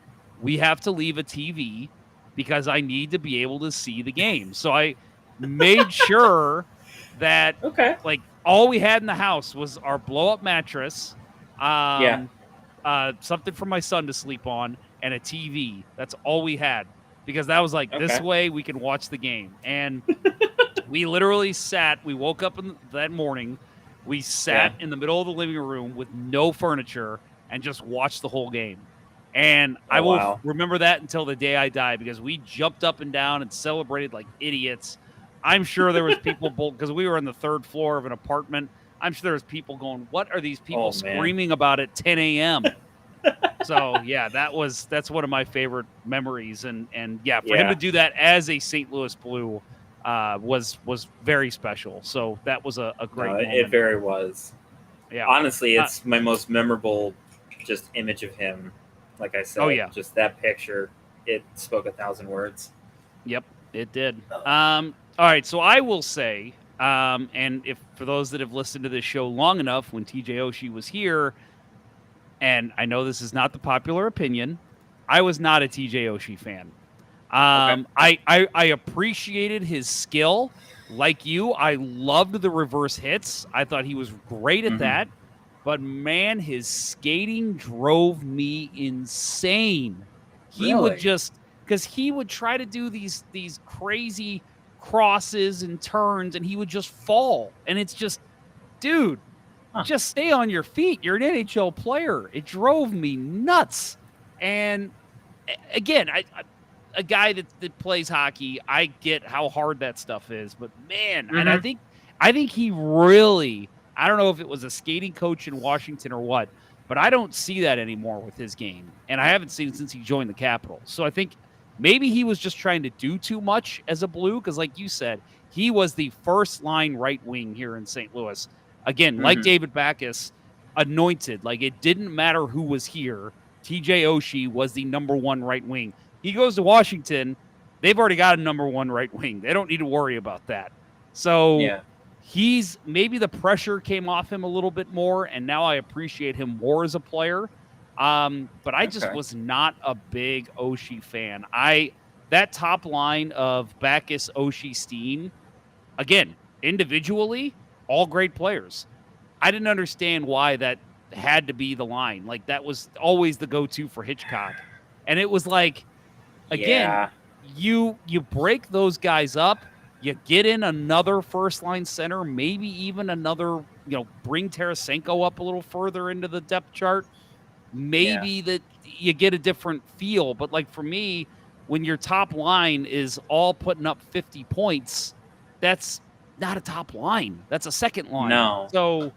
We have to leave a TV because I need to be able to see the game. So I made sure that like all we had in the house was our blow-up mattress, something for my son to sleep on, and a TV. That's all we had because that was like this way we can watch the game. And we literally we woke up that morning. We sat in the middle of the living room with no furniture and just watched the whole game. And I will remember that until the day I die because we jumped up and down and celebrated like idiots. I'm sure there was people because we were on the 3rd floor of an apartment. I'm sure there was people going, "What are these people screaming about at 10 a.m.?" So that's one of my favorite memories. And for him to do that as a St. Louis Blue was very special. So that was a great moment. It very was. Yeah. Honestly, it's my most memorable just image of him. Like I said, just that picture, it spoke 1,000 words. Yep, it did. All right, so I will say, and if for those that have listened to this show long enough, when TJ Oshie was here, and I know this is not the popular opinion, I was not a TJ Oshie fan. I appreciated his skill. Like you, I loved the reverse hits. I thought he was great at that. But man, his skating drove me insane. He would because he would try to do these crazy crosses and turns, and he would just fall. And it's just, dude, just stay on your feet. You're an NHL player. It drove me nuts. And again, a guy that plays hockey, I get how hard that stuff is. But man, and I think he really. I don't know if it was a skating coach in Washington or what, but I don't see that anymore with his game. And I haven't seen it since he joined the Capitals. So I think maybe he was just trying to do too much as a Blue because, like you said, he was the first-line right wing here in St. Louis. Again, like David Backes, anointed. Like, it didn't matter who was here. TJ Oshie was the number one right wing. He goes to Washington. They've already got a number one right wing. They don't need to worry about that. So he's maybe the pressure came off him a little bit more, and now I appreciate him more as a player. But I just was not a big Oshie fan. That top line of Backes, Oshie, Steen, again, individually, all great players. I didn't understand why that had to be the line. Like, that was always the go-to for Hitchcock. And it was like, again, you break those guys up, you get in another first-line center, maybe even another, bring Tarasenko up a little further into the depth chart. Maybe that you get a different feel. But, like, for me, when your top line is all putting up 50 points, that's not a top line. That's a second line. No. So,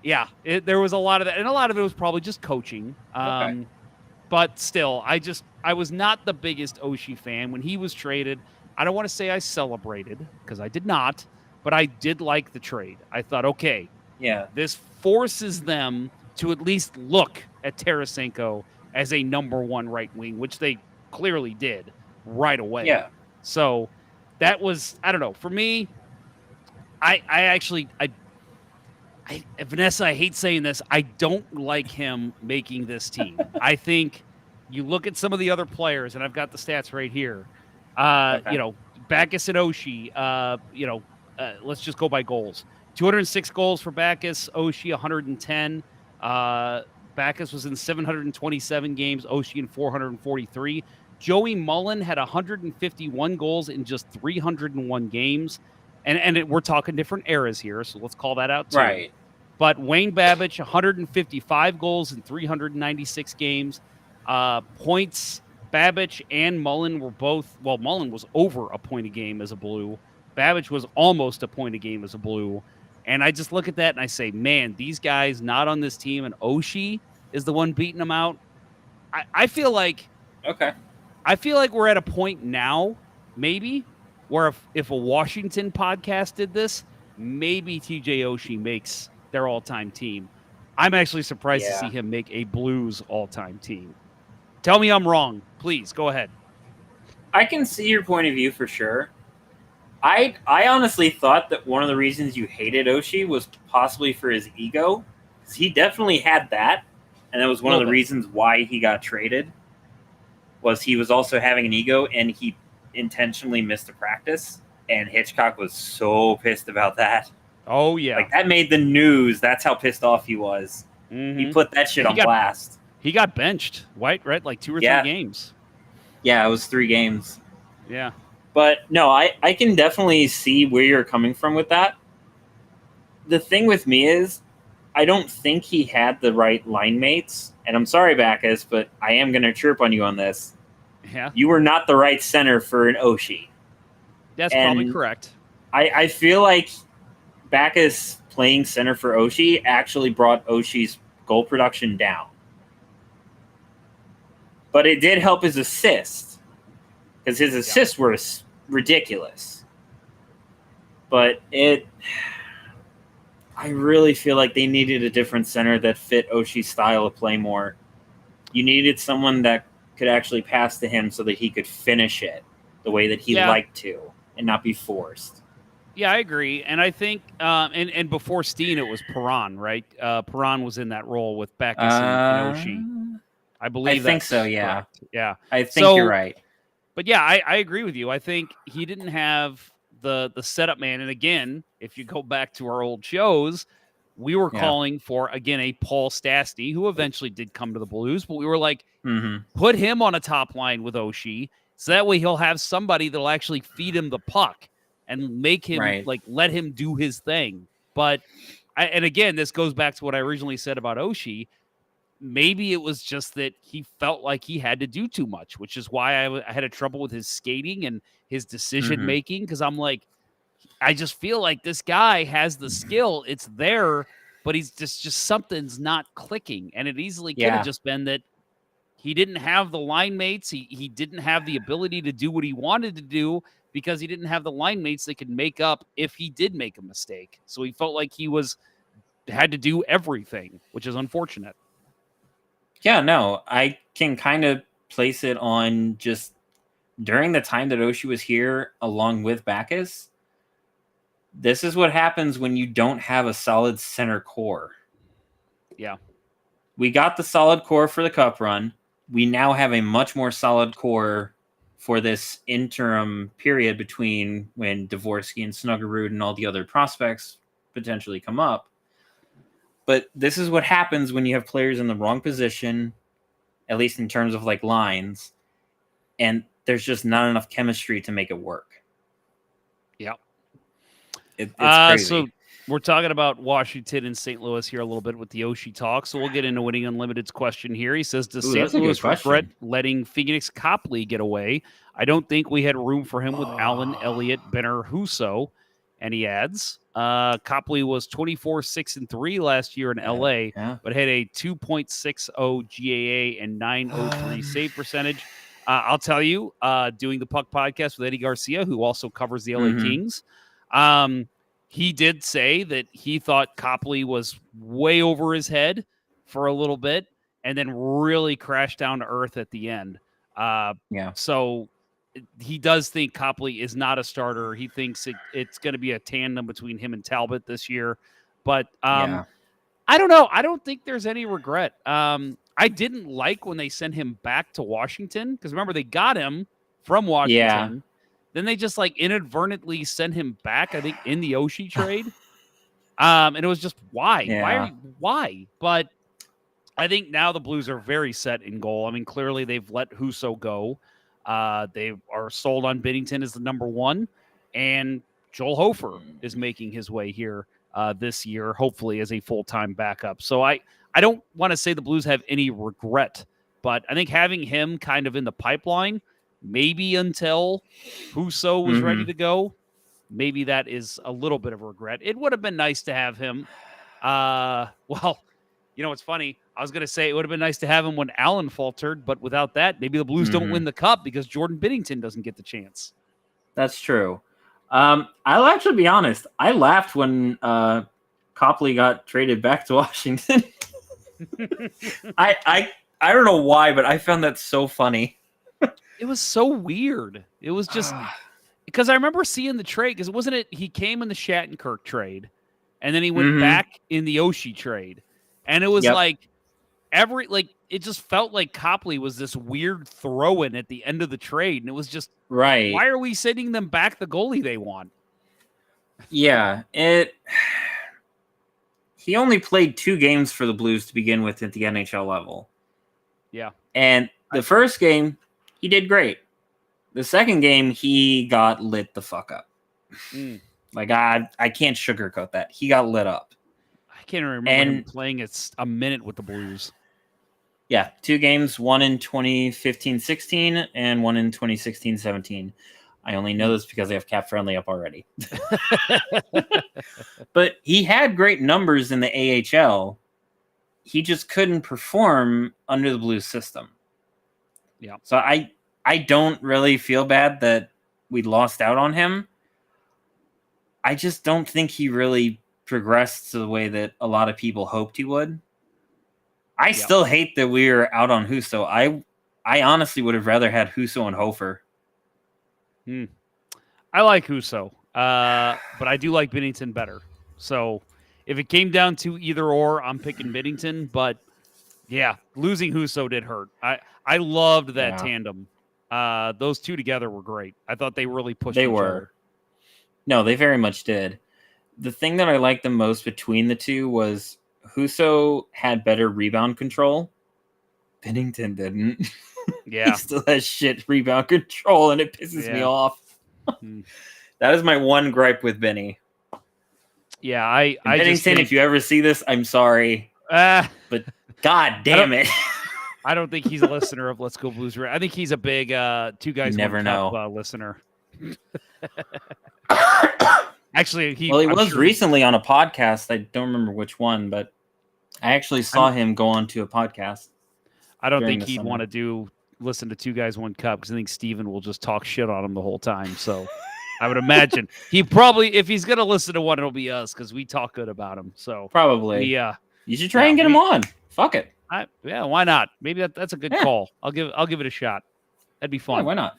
yeah, there was a lot of that. And a lot of it was probably just coaching. But still, I was not the biggest Oshie fan. When he was traded, I don't want to say I celebrated, because I did not, but I did like the trade. I thought, okay, this forces them to at least look at Tarasenko as a number one right wing, which they clearly did right away. Yeah. So that was, I don't know. For me, Vanessa, I hate saying this. I don't like him making this team. I think you look at some of the other players, and I've got the stats right here. Backes and Oshie, let's just go by goals. 206 goals for Backes, Oshie 110. Backes was in 727 games, Oshie in 443. Joey Mullen had 151 goals in just 301 games. And we're talking different eras here, so let's call that out too. Right. But Wayne Babbage, 155 goals in 396 games. Points, Babbage and Mullen were both, well, Mullen was over a point a game as a Blue. Babbage was almost a point a game as a Blue. And I just look at that and I say, man, these guys not on this team, and Oshie is the one beating them out. I feel like we're at a point now, maybe, where if a Washington podcast did this, maybe TJ Oshie makes their all-time team. I'm actually surprised to see him make a Blues all-time team. Tell me I'm wrong. Please, go ahead. I can see your point of view for sure. I honestly thought that one of the reasons you hated Oshie was possibly for his ego. Because he definitely had that, and that was one of the reasons why he got traded, was he was also having an ego, and he intentionally missed a practice, and Hitchcock was so pissed about that. Oh, yeah. Like, that made the news. That's how pissed off he was. Mm-hmm. He put that shit on blast. He got benched, right? Like 2 or 3 games. Yeah, it was 3 games. Yeah. But, no, I can definitely see where you're coming from with that. The thing with me is, I don't think he had the right line mates. And I'm sorry, Backes, but I am going to chirp on you on this. Yeah. You were not the right center for an Oshie. That's probably correct. I feel like Backes playing center for Oshie actually brought Oshie's goal production down. But it did help his assists, because his assists were ridiculous. But I really feel like they needed a different center that fit Oshie's style of play more. You needed someone that could actually pass to him so that he could finish it the way that he liked to and not be forced. Yeah, I agree. And I think, and before Steen, it was Perron, right? Perron was in that role with Backes and Oshie. I believe I think so, yeah. Correct. Yeah. I think you're right. But yeah, I agree with you. I think he didn't have the setup man. And again, if you go back to our old shows, we were calling for, again, a Paul Stastny, who eventually did come to the Blues, but we were like, put him on a top line with Oshie, so that way he'll have somebody that'll actually feed him the puck and make him, let him do his thing. But, and again, this goes back to what I originally said about Oshie. Maybe it was just that he felt like he had to do too much, which is why I had a trouble with his skating and his decision making, because I'm like, I just feel like this guy has the skill. It's there, but he's just something's not clicking. And it easily could have just been that he didn't have the line mates. He didn't have the ability to do what he wanted to do because he didn't have the line mates that could make up if he did make a mistake. So he felt like he was had to do everything, which is unfortunate. Yeah, no, I can kind of place it on just during the time that Oshie was here along with Backus. This is what happens when you don't have a solid center core. Yeah. We got the solid core for the Cup run. We now have a much more solid core for this interim period between when Dvorsky and Snuggerud and all the other prospects potentially come up. But this is what happens when you have players in the wrong position, at least in terms of like lines, and there's just not enough chemistry to make it work. Yeah. It's crazy. So we're talking about Washington and St. Louis here a little bit with the Oshie talk. So we'll get into Winning Unlimited's question here. He says, does St. Louis regret letting Phoenix Copley get away? I don't think we had room for him with Allen, Elliott, Benner, Husso. And he adds, Copley was 24-6-3 last year in LA, but had a 2.60 GAA and 903 save percentage. I'll tell you, doing the Puck podcast with Eddie Garcia, who also covers the LA Kings, he did say that he thought Copley was way over his head for a little bit and then really crashed down to earth at the end. So he does think Copley is not a starter. He thinks it's going to be a tandem between him and Talbot this year. But I don't know. I don't think there's any regret. I didn't like when they sent him back to Washington because remember they got him from Washington. Yeah. Then they just like inadvertently sent him back, I think, in the Oshie trade. And it was just why? Yeah. Why? But I think now the Blues are very set in goal. I mean, clearly they've let Husso go. They are sold on Binnington as the number one, and Joel Hofer is making his way here this year, hopefully as a full-time backup. So I don't want to say the Blues have any regret, but I think having him kind of in the pipeline, maybe until Husso was ready to go, maybe that is a little bit of a regret. It would have been nice to have him. Well, you know, it's funny. I was going to say it would have been nice to have him when Allen faltered, but without that, maybe the Blues don't win the Cup because Jordan Binnington doesn't get the chance. That's true. I'll actually be honest. I laughed when Copley got traded back to Washington. I don't know why, but I found that so funny. It was so weird. It was just because I remember seeing the trade because wasn't it he came in the Shattenkirk trade and then he went back in the Oshie trade. And it was like it just felt like Copley was this weird throw-in at the end of the trade. And it was just, why are we sending them back the goalie they want? Yeah. He only played 2 games for the Blues to begin with at the NHL level. Yeah. And the first game, he did great. The second game, he got lit the fuck up. Like, I can't sugarcoat that. He got lit up. I can't remember him playing a minute with the Blues. Yeah, 2 games, one in 2015-16 and one in 2016-17. I only know this because I have Cap Friendly up already. But he had great numbers in the AHL. He just couldn't perform under the Blues system. Yeah. So I don't really feel bad that we lost out on him. I just don't think he really progressed to the way that a lot of people hoped he would. I still hate that we were out on Husso. I honestly would have rather had Husso and Hofer. I like Husso, but I do like Binnington better. So if it came down to either or, I'm picking Binnington. But yeah, losing Husso did hurt. I loved that tandem. Those two together were great. I thought they really pushed each other. No, they very much did. The thing that I liked the most between the two was Husso had better rebound control. Binnington didn't. Yeah. He still has shit rebound control, and it pisses me off. That is my one gripe with Benny. Yeah, I Binnington, just think, if you ever see this, I'm sorry. But God damn it. I don't think he's a listener of Let's Go Blues. I think he's a big Two Guys One Cup listener. Actually, he was recently on a podcast. I don't remember which one, but I actually saw him go on to a podcast. I don't think he'd want to listen to Two Guys One Cup because I think Steven will just talk shit on him the whole time. So I would imagine he probably, if he's gonna listen to one, it'll be us because we talk good about him. So Probably. Yeah, You should try and get him on. Fuck it. yeah, why not? Maybe that's a good call. I'll give it a shot. That'd be fun. Yeah, why not?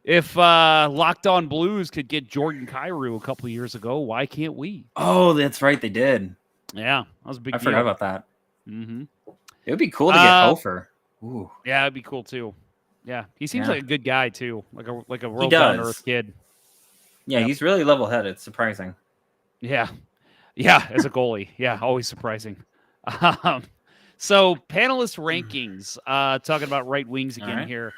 If Locked On Blues could get Jordan Kyrou a couple of years ago, why can't we? Oh, that's right, they did. Yeah, that was a big deal. I forgot about that. Mm-hmm. It would be cool to get Hofer. Ooh. Yeah, it'd be cool too. Yeah, he seems like a good guy too, like a real down to earth kid. Yeah, he's really level-headed. Surprising. Yeah, as a goalie, yeah, always surprising. So panelist rankings, talking about right wings again here.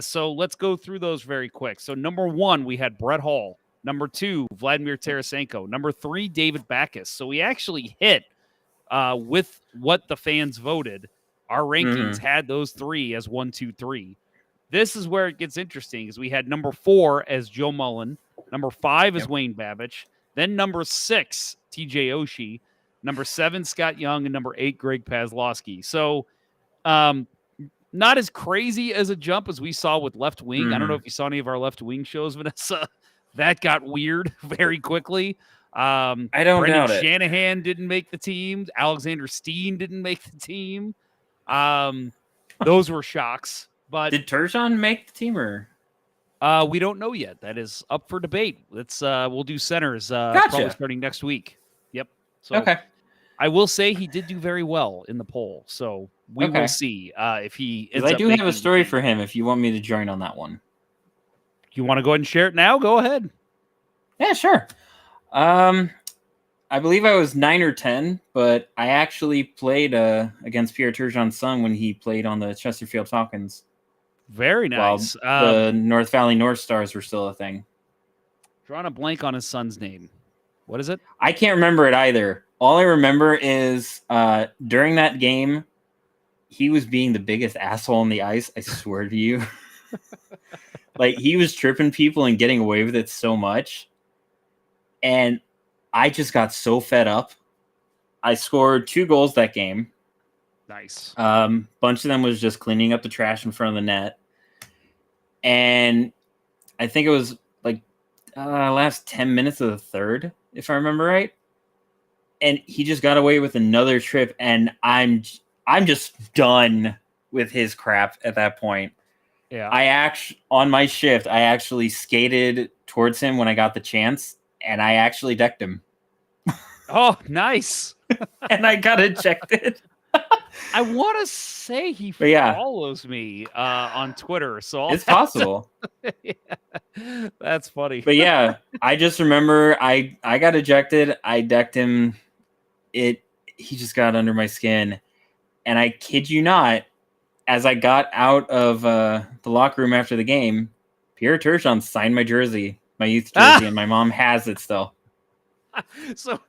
So let's go through those very quick. So number 1, we had Brett Hull. Number 2, Vladimir Tarasenko. Number 3, David Backes. So we actually hit with what the fans voted. Our rankings had those 3 as 1, 2, 3. This is where it gets interesting, is we had number 4 as Joe Mullen, number 5 as Wayne Babbage, then number 6, TJ Oshie, number 7, Scott Young, and number 8, Greg Pazlowski. So not as crazy as a jump as we saw with left wing. I don't know if you saw any of our left wing shows, Vanessa. That got weird very quickly. I don't doubt it. Shanahan didn't make the team. Alexander Steen didn't make the team. Those were shocks. But did Turgeon make the team, or we don't know yet. That is up for debate. We'll do centers probably starting next week. Yep. So I will say he did do very well in the poll. So we will see if he ends I up do have a story for him if you want me to join on that one. You want to go ahead and share it now? Go ahead. Yeah, sure. I believe I was 9 or 10, but I actually played against Pierre Turgeon's son when he played on the Chesterfield Falcons. Very nice. The North Valley North Stars were still a thing. Drawing a blank on his son's name. What is it? I can't remember it either. All I remember is during that game, he was being the biggest asshole on the ice. I swear to you. Like, he was tripping people and getting away with it so much. And I just got so fed up. I scored 2 goals that game. Nice. Bunch of them was just cleaning up the trash in front of the net. And I think it was like last 10 minutes of the third, if I remember right. And he just got away with another trip, and I'm just done with his crap at that point. Yeah. On my shift, I actually skated towards him when I got the chance, and I actually decked him. Oh, nice. And I got ejected. I want to say he follows me on Twitter, so it's possible. That's funny. But yeah, I just remember I got ejected. I decked him. He just got under my skin, and I kid you not, as I got out of the locker room after the game, Pierre Turgeon signed my jersey, my youth jersey, and my mom has it still. So,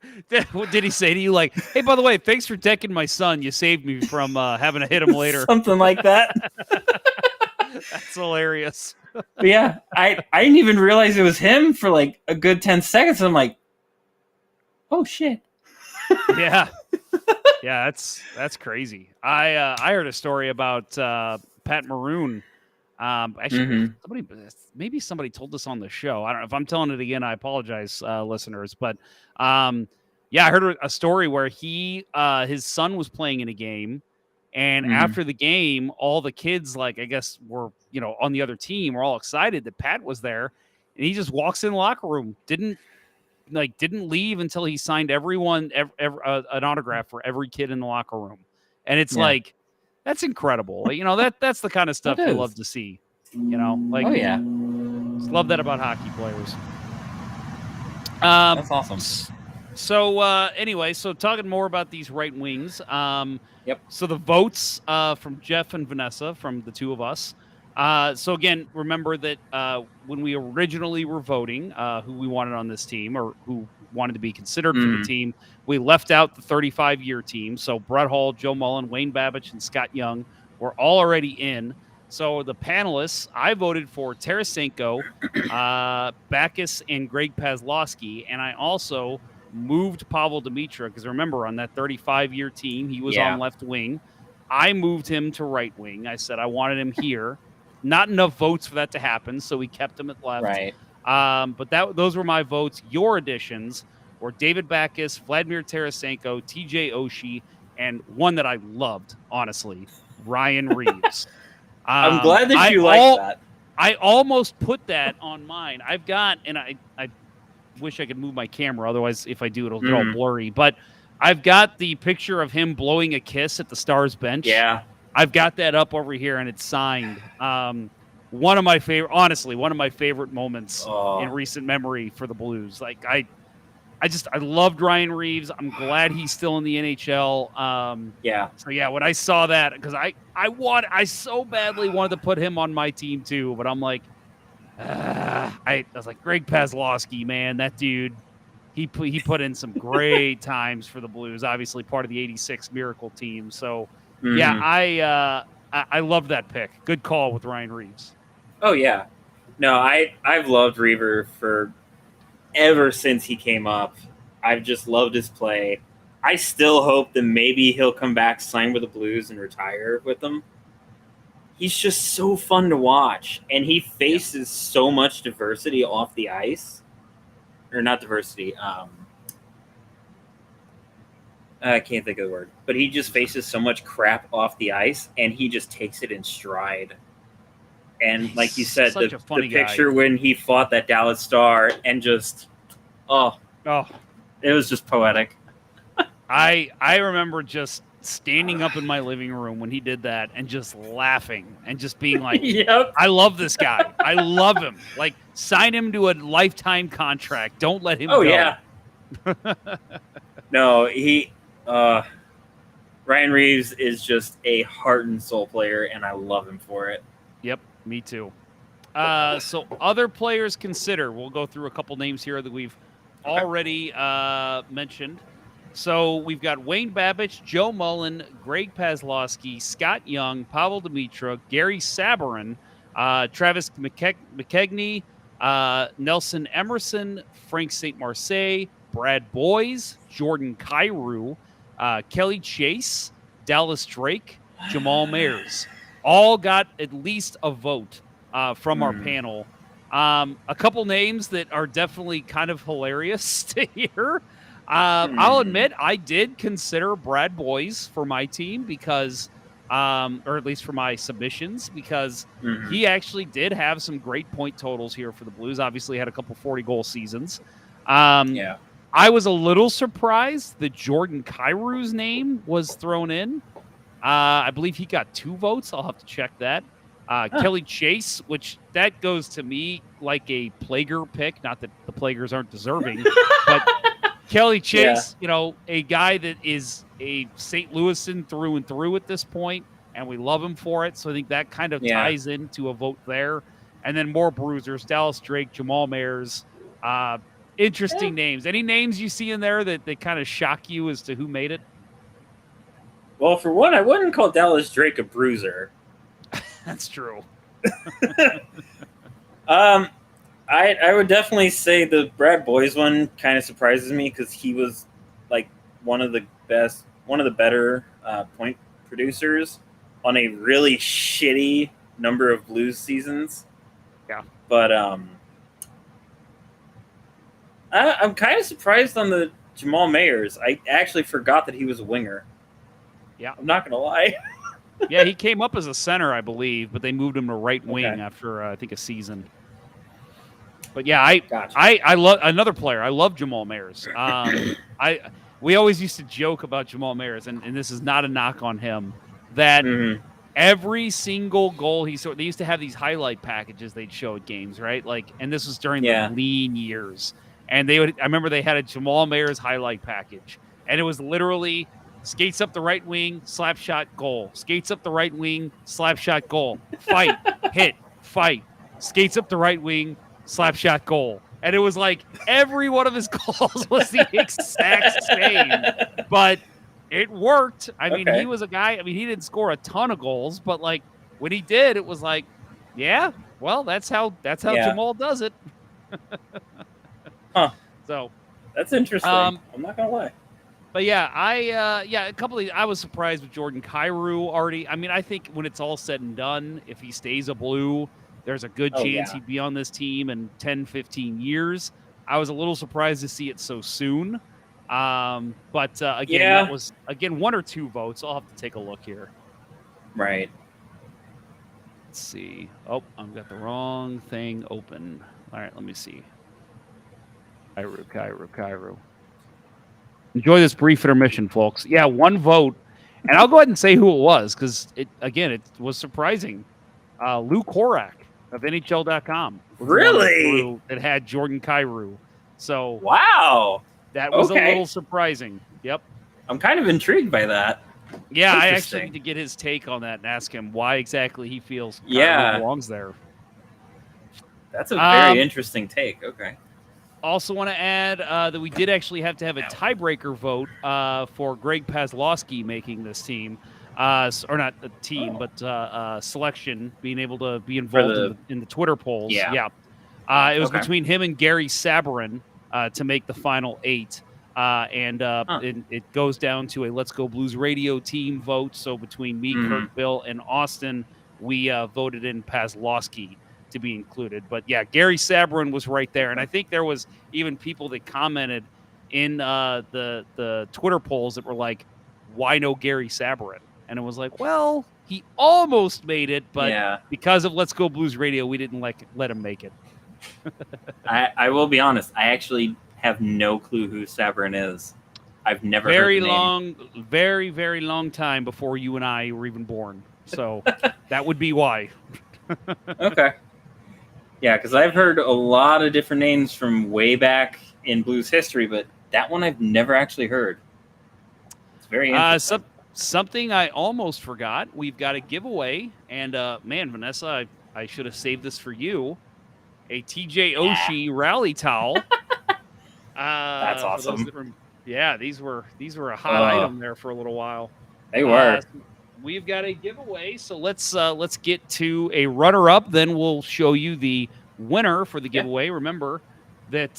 what did he say to you? Like, hey, by the way, thanks for decking my son. You saved me from having to hit him later. Something like that. That's hilarious. But yeah, I didn't even realize it was him for like a good 10 seconds. I'm like, oh shit. Yeah. Yeah, that's crazy. I heard a story about Pat Maroon. Actually, maybe somebody told this on the show. I don't know if I'm telling it again. I apologize, listeners. But I heard a story where his son was playing in a game, and after the game, all the kids, like I guess, were on the other team, were all excited that Pat was there, and he just walks in the locker room, didn't leave until he signed everyone an autograph for every kid in the locker room, and it's like. That's incredible. That's the kind of stuff you love to see. Oh yeah, just love that about hockey players. That's awesome. So anyway, talking more about these right wings. Yep. So the votes from Jeff and Vanessa, from the two of us. So again, remember that when we originally were voting who we wanted on this team or who wanted to be considered for the team, we left out the 35-year team. So Brett Hull, Joe Mullen, Wayne Babbage, and Scott Young were all already in. So the panelists, I voted for Tarasenko, Backes, and Greg Pazlowski, and I also moved Pavel Demitra, because remember, on that 35-year team, he was on left wing. I moved him to right wing. I said I wanted him here. Not enough votes for that to happen, so we kept him at left. Right. But those were my votes. Your additions were David Backes, Vladimir Tarasenko, TJ Oshie, and one that I loved, honestly, Ryan Reeves. I'm glad that you like that. I almost put that on mine. I've got, and I wish I could move my camera. Otherwise, if I do, it'll get all blurry. But I've got the picture of him blowing a kiss at the Stars bench. Yeah. I've got that up over here, and it's signed. One of my favorite moments in recent memory for the Blues. Like I loved Ryan Reeves. I'm glad he's still in the NHL. Yeah. So yeah, when I saw that, because I so badly wanted to put him on my team too, but I'm like, I was like, Greg Paslowski, man, that dude, he put in some great times for the Blues. Obviously, part of the '86 Miracle team. So yeah, I love that pick. Good call with Ryan Reeves. Oh yeah, no, I've loved Reaver for ever since he came up. I've just loved his play. I still hope that maybe he'll come back, sign with the Blues, and retire with them. He's just so fun to watch, and he faces so much diversity off the ice. Or not diversity. I can't think of the word. But he just faces so much crap off the ice, and he just takes it in stride. And like you said, the picture when he fought that Dallas Star and just, it was just poetic. I remember just standing up in my living room when he did that and just laughing and just being like, yep. I love this guy. I love him. Like, sign him to a lifetime contract. Don't let him go. Yeah. No, Ryan Reeves is just a heart and soul player, and I love him for it. Yep, me too. So other players consider. We'll go through a couple names here that we've already mentioned. So we've got Wayne Babbage, Joe Mullen, Greg Paslowski, Scott Young, Pavel Dimitra, Gary Sabarin, Travis McKegney, Nelson Emerson, Frank St. Marseille, Brad Boys, Jordan Kyrou, Kelly Chase, Dallas Drake, Jamal Mayers. All got at least a vote from our panel. A couple names that are definitely kind of hilarious to hear. I'll admit I did consider Brad Boys for my team because, or at least for my submissions, because he actually did have some great point totals here for the Blues. Obviously had a couple 40-goal seasons. I was a little surprised that Jordan Kyrou's name was thrown in. I believe he got 2 votes. I'll have to check that. Kelly Chase, which that goes to me like a Plager pick. Not that the Plagers aren't deserving, but Kelly Chase, a guy that is a St. Louisan through and through at this point, and we love him for it. So I think that kind of ties into a vote there. And then more bruisers, Dallas Drake, Jamal Mayers. Interesting names. Any names you see in there that kind of shock you as to who made it? Well, for one, I wouldn't call Dallas Drake a bruiser. That's true. I would definitely say the Brad Boys one kind of surprises me because he was like one of the better point producers on a really shitty number of Blues seasons. Yeah. But I'm kind of surprised on the Jamal Mayers. I actually forgot that he was a winger. Yeah. I'm not going to lie. Yeah, he came up as a center, I believe, but they moved him to right wing after, I think, a season. But yeah, I love another player. I love Jamal Mayers. We always used to joke about Jamal Mayers, and this is not a knock on him, that every single goal he scored, they used to have these highlight packages they'd show at games, right? Like, and this was during the lean years. And I remember they had a Jamal Mayers highlight package, and it was literally skates up the right wing, slap shot, goal. Skates up the right wing, slap shot, goal. Fight, hit, fight. Skates up the right wing, slap shot, goal. And it was like every one of his goals was the exact same, but it worked. I mean, he was a guy. I mean, he didn't score a ton of goals, but like when he did, it was like, yeah, well, that's how Jamal does it. So that's interesting. I'm not gonna lie. But yeah, a couple of I was surprised with Jordan Kyrou already. I mean, I think when it's all said and done, if he stays a Blue, There's a good chance he'd be on this team in 10, 15 years. I was a little surprised to see it so soon. But again, that was, 1 or 2 votes. I'll have to take a look here. Right. Let's see. Oh, I've got the wrong thing open. All right, let me see. Cairo. Enjoy this brief intermission, folks. Yeah, 1 vote. And I'll go ahead and say who it was because, it was surprising. Lou Korak of NHL.com. Really? It had Jordan Kyrou. So, wow. That was a little surprising. Yep. I'm kind of intrigued by that. Yeah, I actually need to get his take on that and ask him why exactly he feels Kyrou belongs there. That's a very interesting take. Okay. Also want to add that we did actually have to have a tiebreaker vote for Greg Pazlowski making this team. Or not a team, but selection, being able to be involved in the Twitter polls. Yeah. It was between him and Gary Sabarin to make the final 8. It goes down to a Let's Go Blues Radio team vote. So between me, Kurt, Bill, and Austin, we voted in Pazlowski to be included. But yeah, Gary Sabarin was right there. And I think there was even people that commented in the Twitter polls that were like, why no Gary Sabarin? And it was like, well, he almost made it, but because of Let's Go Blues Radio, we didn't let him make it. I will be honest. I actually have no clue who Sabarin is. I've never heard the name. Very, very long time before you and I were even born. So that would be why. Okay. Yeah, because I've heard a lot of different names from way back in blues history, but that one I've never actually heard. It's very interesting. Something I almost forgot. We've got a giveaway, and man, Vanessa, I should have saved this for you. A TJ Oshie rally towel. That's awesome. These were a hot item there for a little while. They were. We've got a giveaway, so let's get to a runner-up. Then we'll show you the winner for the giveaway. Remember that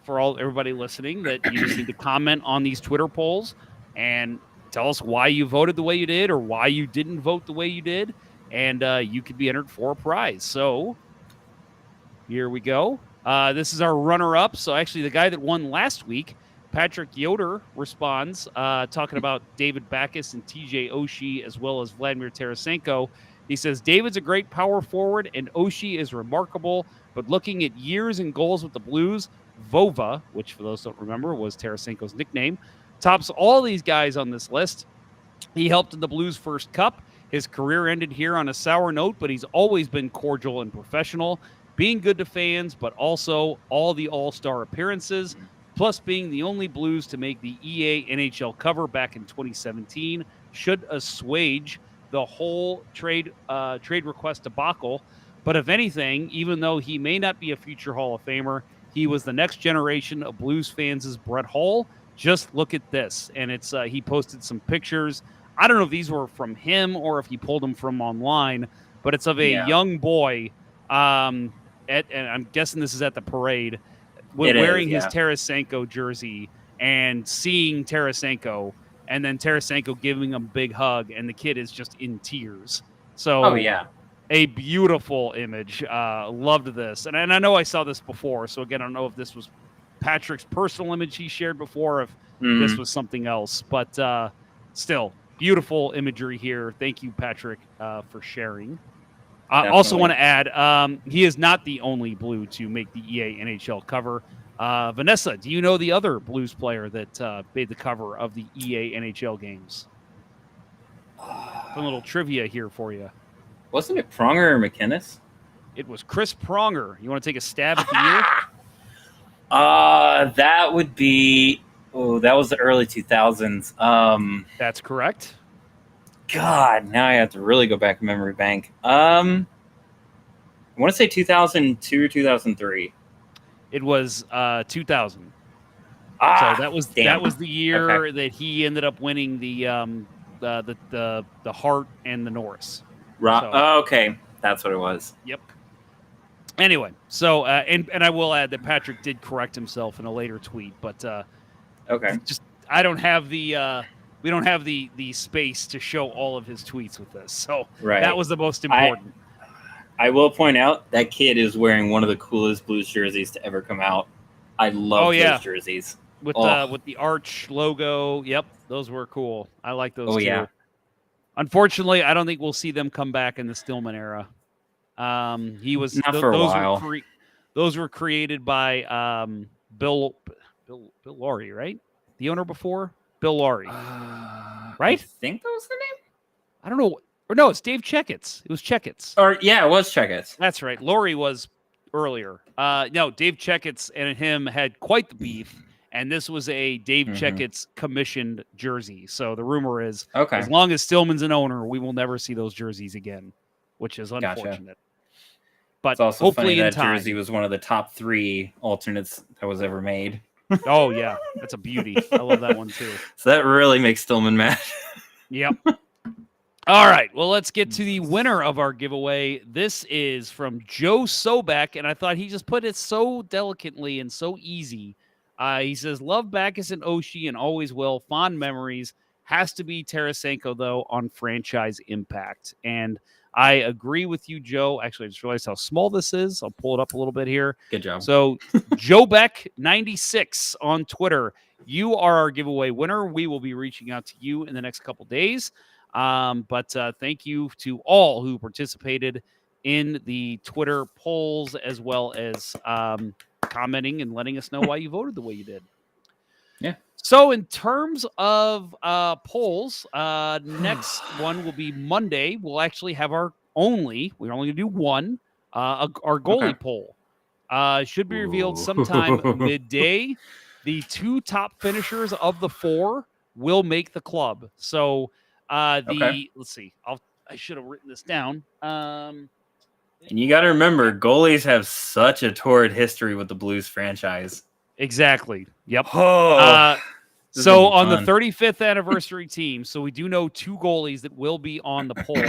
for everybody listening, that you just need to comment on these Twitter polls and tell us why you voted the way you did or why you didn't vote the way you did, and you could be entered for a prize. So here we go. This is our runner-up. So actually the guy that won last week, Patrick Yoder, responds, talking about David Backes and TJ Oshie as well as Vladimir Tarasenko. He says, David's a great power forward and Oshie is remarkable, but looking at years and goals with the Blues, Vova, which for those who don't remember was Tarasenko's nickname, tops all these guys on this list. He helped in the Blues' first cup. His career ended here on a sour note, but he's always been cordial and professional, being good to fans, but also all the all-star appearances, plus being the only Blues to make the EA NHL cover back in 2017 should assuage the whole trade request debacle. But if anything, even though he may not be a future Hall of Famer, he was the next generation of Blues fans' Brett Hull. Just look at this. And it's he posted some pictures. I don't know if these were from him or if he pulled them from online, but it's of a young boy. And I'm guessing this is at the parade, wearing his Tarasenko jersey and seeing Tarasenko, and then Tarasenko giving him a big hug, and the kid is just in tears. So, a beautiful image. Loved this. And I know I saw this before, so again, I don't know if this was Patrick's personal image he shared before, if this was something else. But still, beautiful imagery here. Thank you, Patrick, for sharing. I also want to add, he is not the only Blue to make the EA NHL cover. Vanessa, do you know the other Blues player that made the cover of the EA NHL games? A little trivia here for you. Wasn't it Pronger or McInnes? It was Chris Pronger. You want to take a stab at the year? That would be... Oh, that was the early 2000s. That's correct. God, now I have to really go back in memory bank. I want to say 2002 or 2003. It was 2000. So that was the year that he ended up winning the Hart and the Norris. Okay, that's what it was. Yep. Anyway, so and I will add that Patrick did correct himself in a later tweet, but just I don't have the. We don't have the space to show all of his tweets with this. So that was the most important. I will point out that kid is wearing one of the coolest Blues jerseys to ever come out. I love those jerseys. With the arch logo. Yep, those were cool. I like those too. Yeah. Unfortunately, I don't think we'll see them come back in the Stillman era. He was not for a while. Those were created by Bill Laurie, right? The owner before Bill Laurie, right? I think that was the name. I don't know. Or no, it's Dave Checketts. It was Checketts. Or yeah, it was Checketts. That's right. Laurie was earlier. No, Dave Checketts and him had quite the beef, and this was a Dave Checketts commissioned jersey. So the rumor is, as long as Stillman's an owner, we will never see those jerseys again, which is unfortunate. Gotcha. But it's also hopefully funny in that jersey was one of the top 3 alternates that was ever made. Oh yeah, that's a beauty. I love that one too. So that really makes Stillman mad. Yep. All right, well, let's get to the winner of our giveaway. This is from Joe Sobek, and I thought he just put it so delicately and so easy. He says, love Backus and Oshie and always will. Fond memories. Has to be Tarasenko, though, on franchise impact. And I agree with you, Joe. Actually, I just realized how small this is. I'll pull it up a little bit here. Good job. So, Joe Beck 96 on Twitter. You are our giveaway winner. We will be reaching out to you in the next couple days. But thank you to all who participated in the Twitter polls, as well as commenting and letting us know why you voted the way you did. Yeah. So in terms of polls, next one will be Monday. We'll actually have we're only going to do one, our goalie poll. Should be revealed sometime midday. The 2 top finishers of the 4 will make the club. So let's see. I should have written this down. And you got to remember, goalies have such a torrid history with the Blues franchise. Exactly. Yep. Oh, so on the 35th anniversary team, so we do know 2 goalies that will be on the poll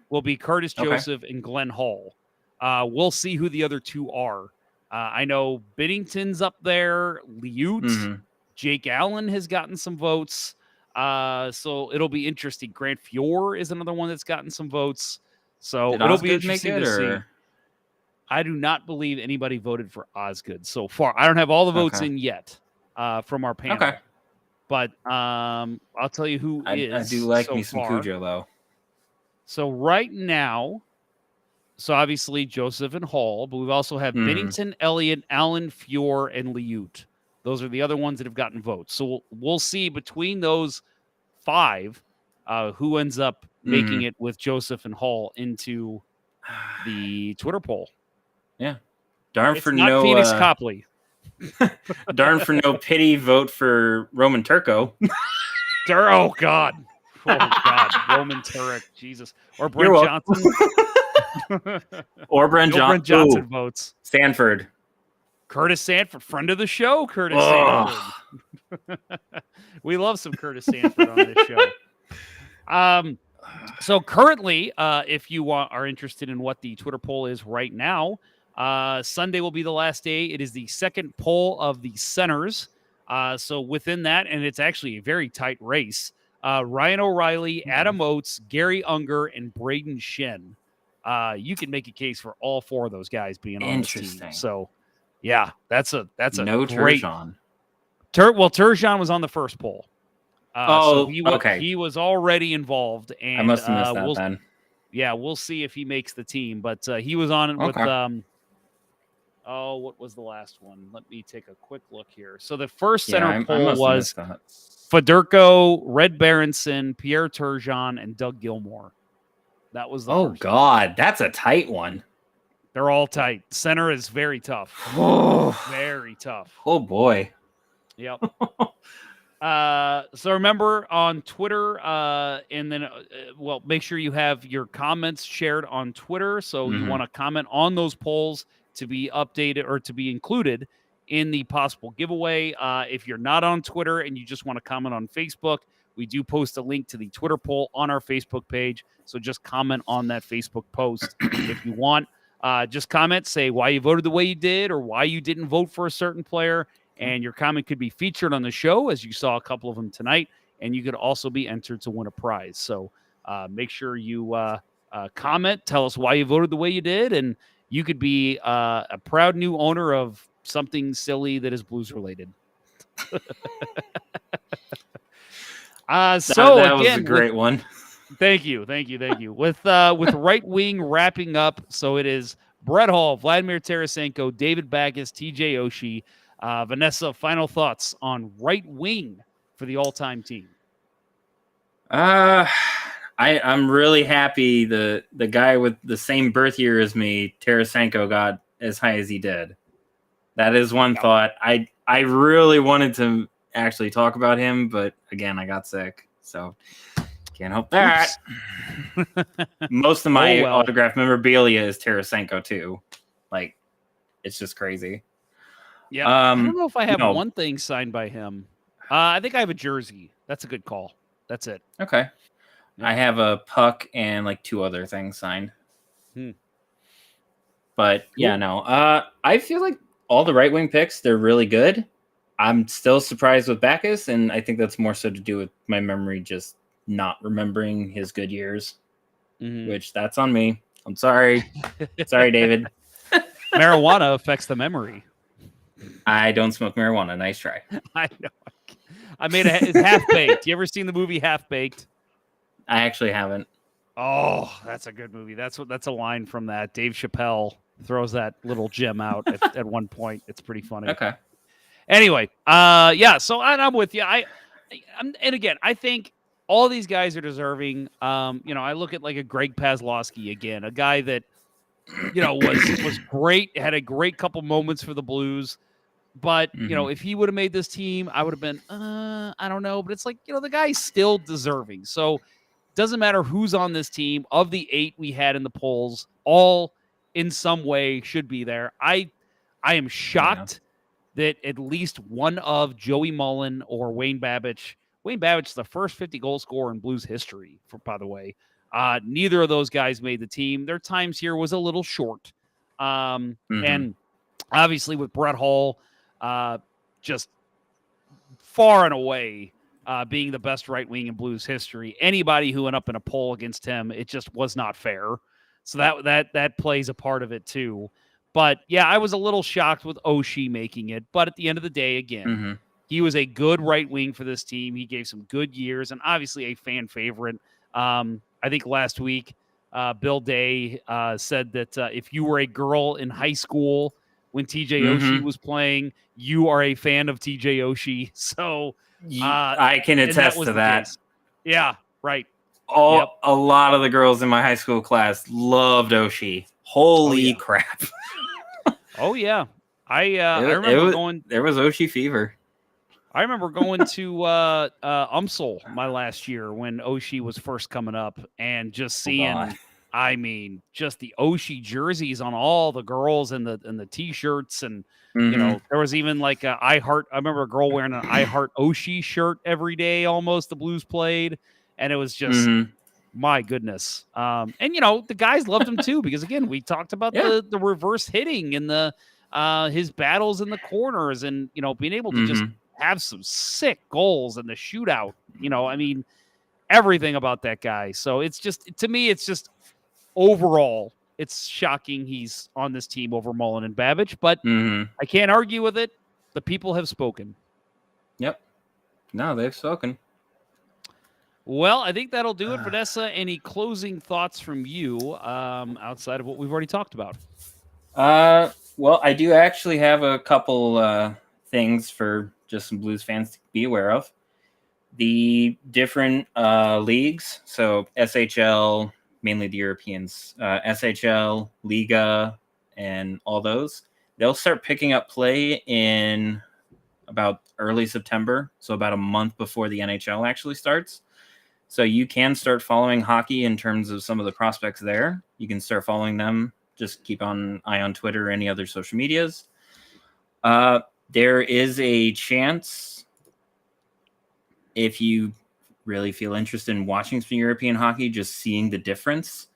will be Curtis Joseph and Glenn Hall. We'll see who the other 2 are. I know Binnington's up there. Liut, Jake Allen has gotten some votes. So it'll be interesting. Grant Fior is another one that's gotten some votes. So it'll be interesting to see. I do not believe anybody voted for Osgood so far. I don't have all the votes in yet from our panel. Okay. But I'll tell you who is. I do like me some Cujo, though. So right now, obviously Joseph and Hall, but we've also have Binnington, Elliott, Allen, Fior, and Liut. Those are the other ones that have gotten votes. So we'll see between those 5 who ends up making it with Joseph and Hall into the Twitter poll. Yeah. Darn it's for not no Phoenix Copley. Darn for no pity vote for Roman Turco. Oh God. Roman Turek. Jesus. Or Brent Johnson. Or Brent Johnson votes. Sanford. Curtis Sanford, friend of the show, Curtis Sanford. We love some Curtis Sanford on this show. So currently, if you are interested in what the Twitter poll is right now, Sunday will be the last day. It is the second poll of the centers. So within that, and it's actually a very tight race, Ryan O'Reilly, Adam Oates, Gary Unger, and Braden Shen. You can make a case for all 4 of those guys being on the team. So, yeah, that's a no great. Turgeon. Turgeon was on the first poll. So he was already involved, and I must have missed that then. Yeah, we'll see if he makes the team. But he was on it with what was the last one? Let me take a quick look here. So the first center poll was Federico, Red Berenson, Pierre Turgeon, and Doug Gilmour. That was the first God, that's a tight one. They're all tight. Center is very tough. Very tough. Oh boy. Yep. So remember on Twitter, and then make sure you have your comments shared on Twitter. So you want to comment on those polls to be updated or to be included in the possible giveaway. If you're not on Twitter and you just want to comment on Facebook, we do post a link to the Twitter poll on our Facebook page. So just comment on that Facebook post if you want. Just comment, say why you voted the way you did or why you didn't vote for a certain player. And your comment could be featured on the show, as you saw a couple of them tonight. And you could also be entered to win a prize. So make sure you comment, tell us why you voted the way you did, and you could be a proud new owner of something silly that is Blues related. So that was a again, great one. thank you. With right wing wrapping up, so it is Brett Hall, Vladimir Tarasenko, David Backes, TJ Oshie. Vanessa, final thoughts on right wing for the all-time team. I'm really happy the guy with the same birth year as me, Tarasenko, got as high as he did. That is one thought. I really wanted to actually talk about him, but again, I got sick, so can't help that. Most of my autograph memorabilia is Tarasenko too. Like, it's just crazy. Yeah, I don't know if I have one thing signed by him. I think I have a jersey. That's a good call. That's it. Okay. Yeah. I have a puck and like 2 other things signed. But cool. Yeah, no. I feel like all the right wing picks, they're really good. I'm still surprised with Backes, and I think that's more so to do with my memory just not remembering his good years, which that's on me. I'm sorry. Sorry, David. Marijuana affects the memory. I don't smoke marijuana. Nice try. I know. I made it's Half-Baked. You ever seen the movie Half-Baked? I actually haven't. Oh, that's a good movie. That's a line from that. Dave Chappelle throws that little gem out at one point. It's pretty funny. Okay. Anyway, yeah. So I'm with you. And again, I think all these guys are deserving. I look at like a Greg Paslowski again, a guy that was great, had a great couple moments for the Blues. But, if he would have made this team, I would have been, I don't know. But it's like, the guy's still deserving. So doesn't matter who's on this team. Of the 8 we had in the polls, all in some way should be there. I am shocked that at least one of Joey Mullen or Wayne Babbage is the first 50-goal scorer in Blues history, by the way. Neither of those guys made the team. Their times here was a little short. And obviously with Brett Hall, just far and away being the best right wing in Blues history. Anybody who went up in a poll against him, it just was not fair. So that plays a part of it too. But yeah, I was a little shocked with Oshie making it. But at the end of the day, again, he was a good right wing for this team. He gave some good years and obviously a fan favorite. I think last week, Bill Day said that if you were a girl in high school when TJ Oshie was playing, you are a fan of TJ Oshie. So I can attest to that. Yeah, right. A lot of the girls in my high school class loved Oshie. Holy crap. Oh, yeah. I remember going. There was Oshie fever. I remember going to UMSL my last year when Oshie was first coming up and just seeing, just the Oshie jerseys on all the girls and the T-shirts. And, there was even like I remember a girl wearing an I Heart Oshie shirt every day almost the Blues played. And it was just, my goodness. And, the guys loved him too, because again, we talked about the reverse hitting and his battles in the corners and, being able to just have some sick goals in the shootout. Everything about that guy. So it's just, to me, it's just overall, it's shocking he's on this team over Mullen and Babbage, but I can't argue with it. The people have spoken. Yep. No, they've spoken. Well, I think that'll do it. Vanessa, any closing thoughts from you outside of what we've already talked about? Well, I do actually have a couple things for just some Blues fans to be aware of. The different leagues, so SHL, mainly the Europeans, SHL, Liga, and all those, they'll start picking up play in about early September, so about a month before the NHL actually starts. So you can start following hockey in terms of some of the prospects there. You can start following them. Just keep an eye on Twitter or any other social medias. There is a chance, if you really feel interested in watching some European hockey, just seeing the difference.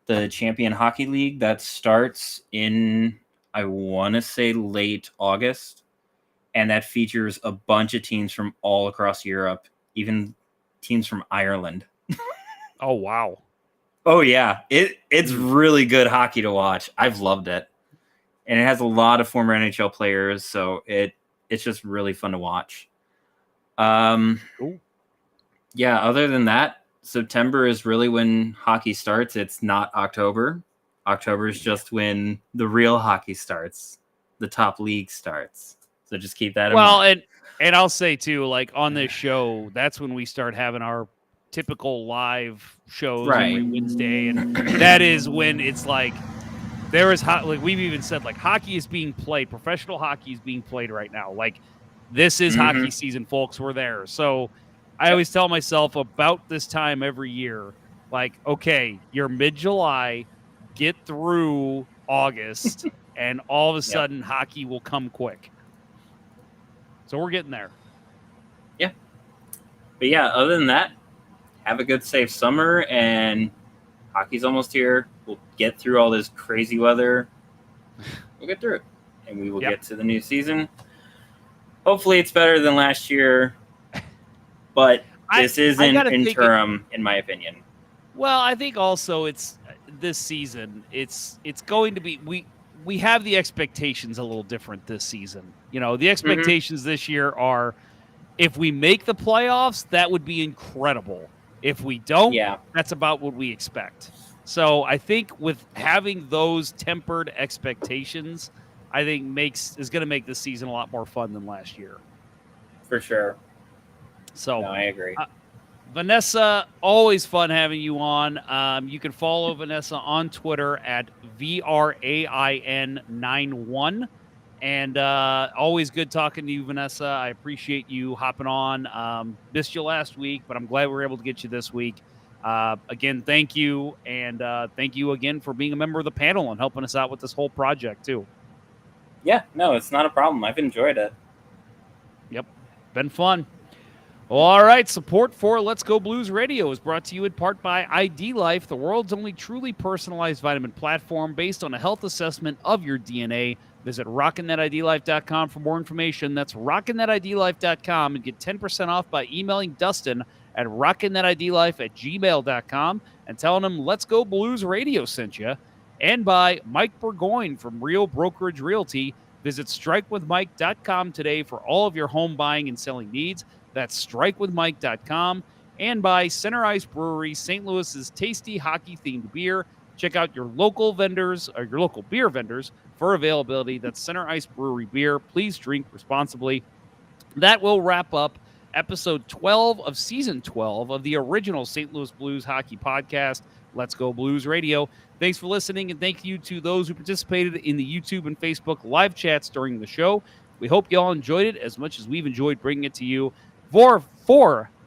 The Champion Hockey League, that starts in, I want to say, late August. And that features a bunch of teams from all across Europe, even teams from Ireland. Oh, wow. Oh yeah, it's really good hockey to watch. I've loved it, and it has a lot of former NHL players, so it's just really fun to watch. Cool. Yeah. Other than that, September is really when hockey starts. It's not October. October is just when the real hockey starts. The top league starts. So just keep that in mind. And I'll say too, like on this show, that's when we start having our typical live shows every Wednesday, and that is when it's like there is like we've even said like hockey is being played, professional hockey is being played right now. Like this is hockey season, folks. We're there. So I always tell myself about this time every year, like, okay, you're mid-July, get through August, and all of a sudden hockey will come quick. So we're getting there. Yeah. But yeah, other than that, have a good, safe summer, and hockey's almost here. We'll get through all this crazy weather. We'll get through it, and we will get to the new season. Hopefully it's better than last year, but this isn't interim, in my opinion. Well, I think also it's this season. It's going to be we have the expectations a little different this season. You know, the expectations this year are if we make the playoffs, that would be incredible. If we don't, that's about what we expect. So I think with having those tempered expectations, I think is going to make this season a lot more fun than last year. For sure. So no, I agree. Vanessa, always fun having you on. You can follow Vanessa on Twitter at VRAIN91. And always good talking to you, Vanessa. I appreciate you hopping on. Missed you last week, but I'm glad we were able to get you this week. Again, thank you. And thank you again for being a member of the panel and helping us out with this whole project, too. Yeah, no, it's not a problem. I've enjoyed it. Yep, been fun. Well, all right, support for Let's Go Blues Radio is brought to you in part by ID Life, the world's only truly personalized vitamin platform based on a health assessment of your DNA. Visit rockinthatidlife.com for more information. That's rockinthatidlife.com and get 10% off by emailing Dustin at rockinthatidlife@gmail.com and telling him Let's Go Blues Radio sent you. And by Mike Burgoyne from Real Brokerage Realty. Visit strikewithmike.com today for all of your home buying and selling needs. That's strikewithmike.com. And by Center Ice Brewery, St. Louis's tasty hockey-themed beer. Check out your local vendors or your local beer vendors for availability. That's Center Ice Brewery beer. Please drink responsibly. That will wrap up episode 12 of season 12 of the original St. Louis Blues hockey podcast, Let's Go Blues Radio. Thanks for listening, and thank you to those who participated in the YouTube and Facebook live chats during the show. We hope you all enjoyed it as much as we've enjoyed bringing it to you. For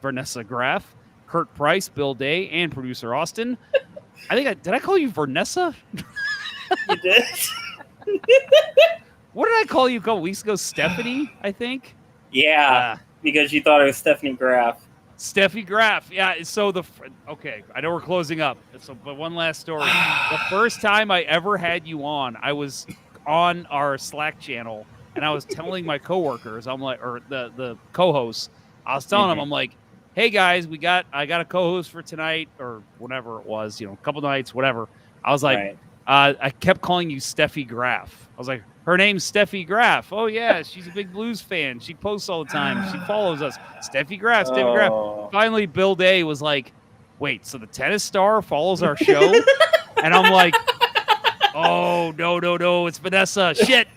Vanessa Graff, Kurt Price, Bill Day, and producer Austin. Did I call you Vanessa? You did? What did I call you a couple weeks ago? Stephanie, I think? Yeah, because you thought it was Stephanie Graff. Steffi Graff. Yeah, so okay, I know we're closing up. But one last story. The first time I ever had you on, I was on our Slack channel, and I was telling my coworkers, I'm like, or the co-hosts, I was telling them, I'm like, hey guys, I got a co-host for tonight, or whatever it was, a couple nights, whatever. I was like, I kept calling you Steffi Graff. I was like, her name's Steffi Graff. Oh yeah, she's a big Blues fan. She posts all the time. She follows us. Steffi Graff, Steffi Graff. Finally, Bill Day was like, wait, so the tennis star follows our show? And I'm like, oh, no, it's Vanessa. Shit.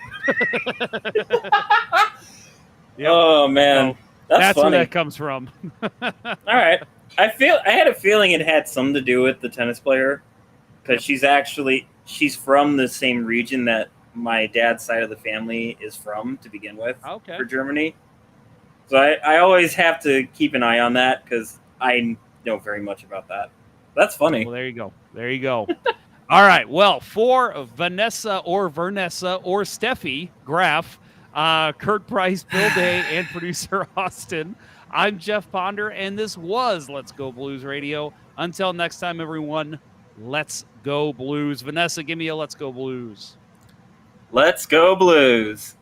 Yep. Oh, man. So, that's where funny. that comes from. All right. I had a feeling it had something to do with the tennis player, because she's from the same region that my dad's side of the family is from to begin with. Okay. For Germany. So I always have to keep an eye on that because I know very much about that. That's funny. Well, there you go. All right. Well, for Vanessa or Steffi Graff, Kurt Price, Bill Day, and producer Austin, I'm Jeff Ponder, and this was Let's Go Blues Radio. Until next time, everyone, let's go Blues. Vanessa, give me a Let's Go Blues. Let's go Blues.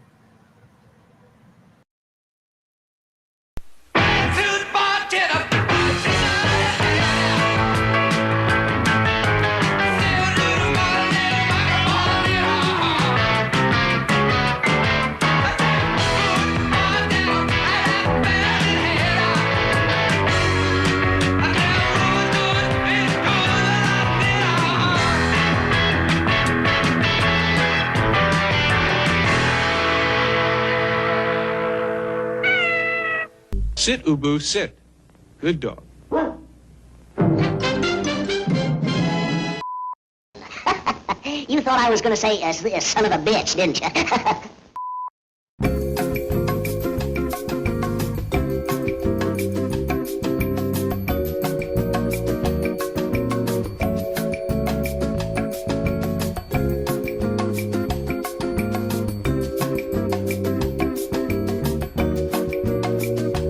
Sit, Ubu, sit. Good dog. You thought I was going to say son of a bitch, didn't you?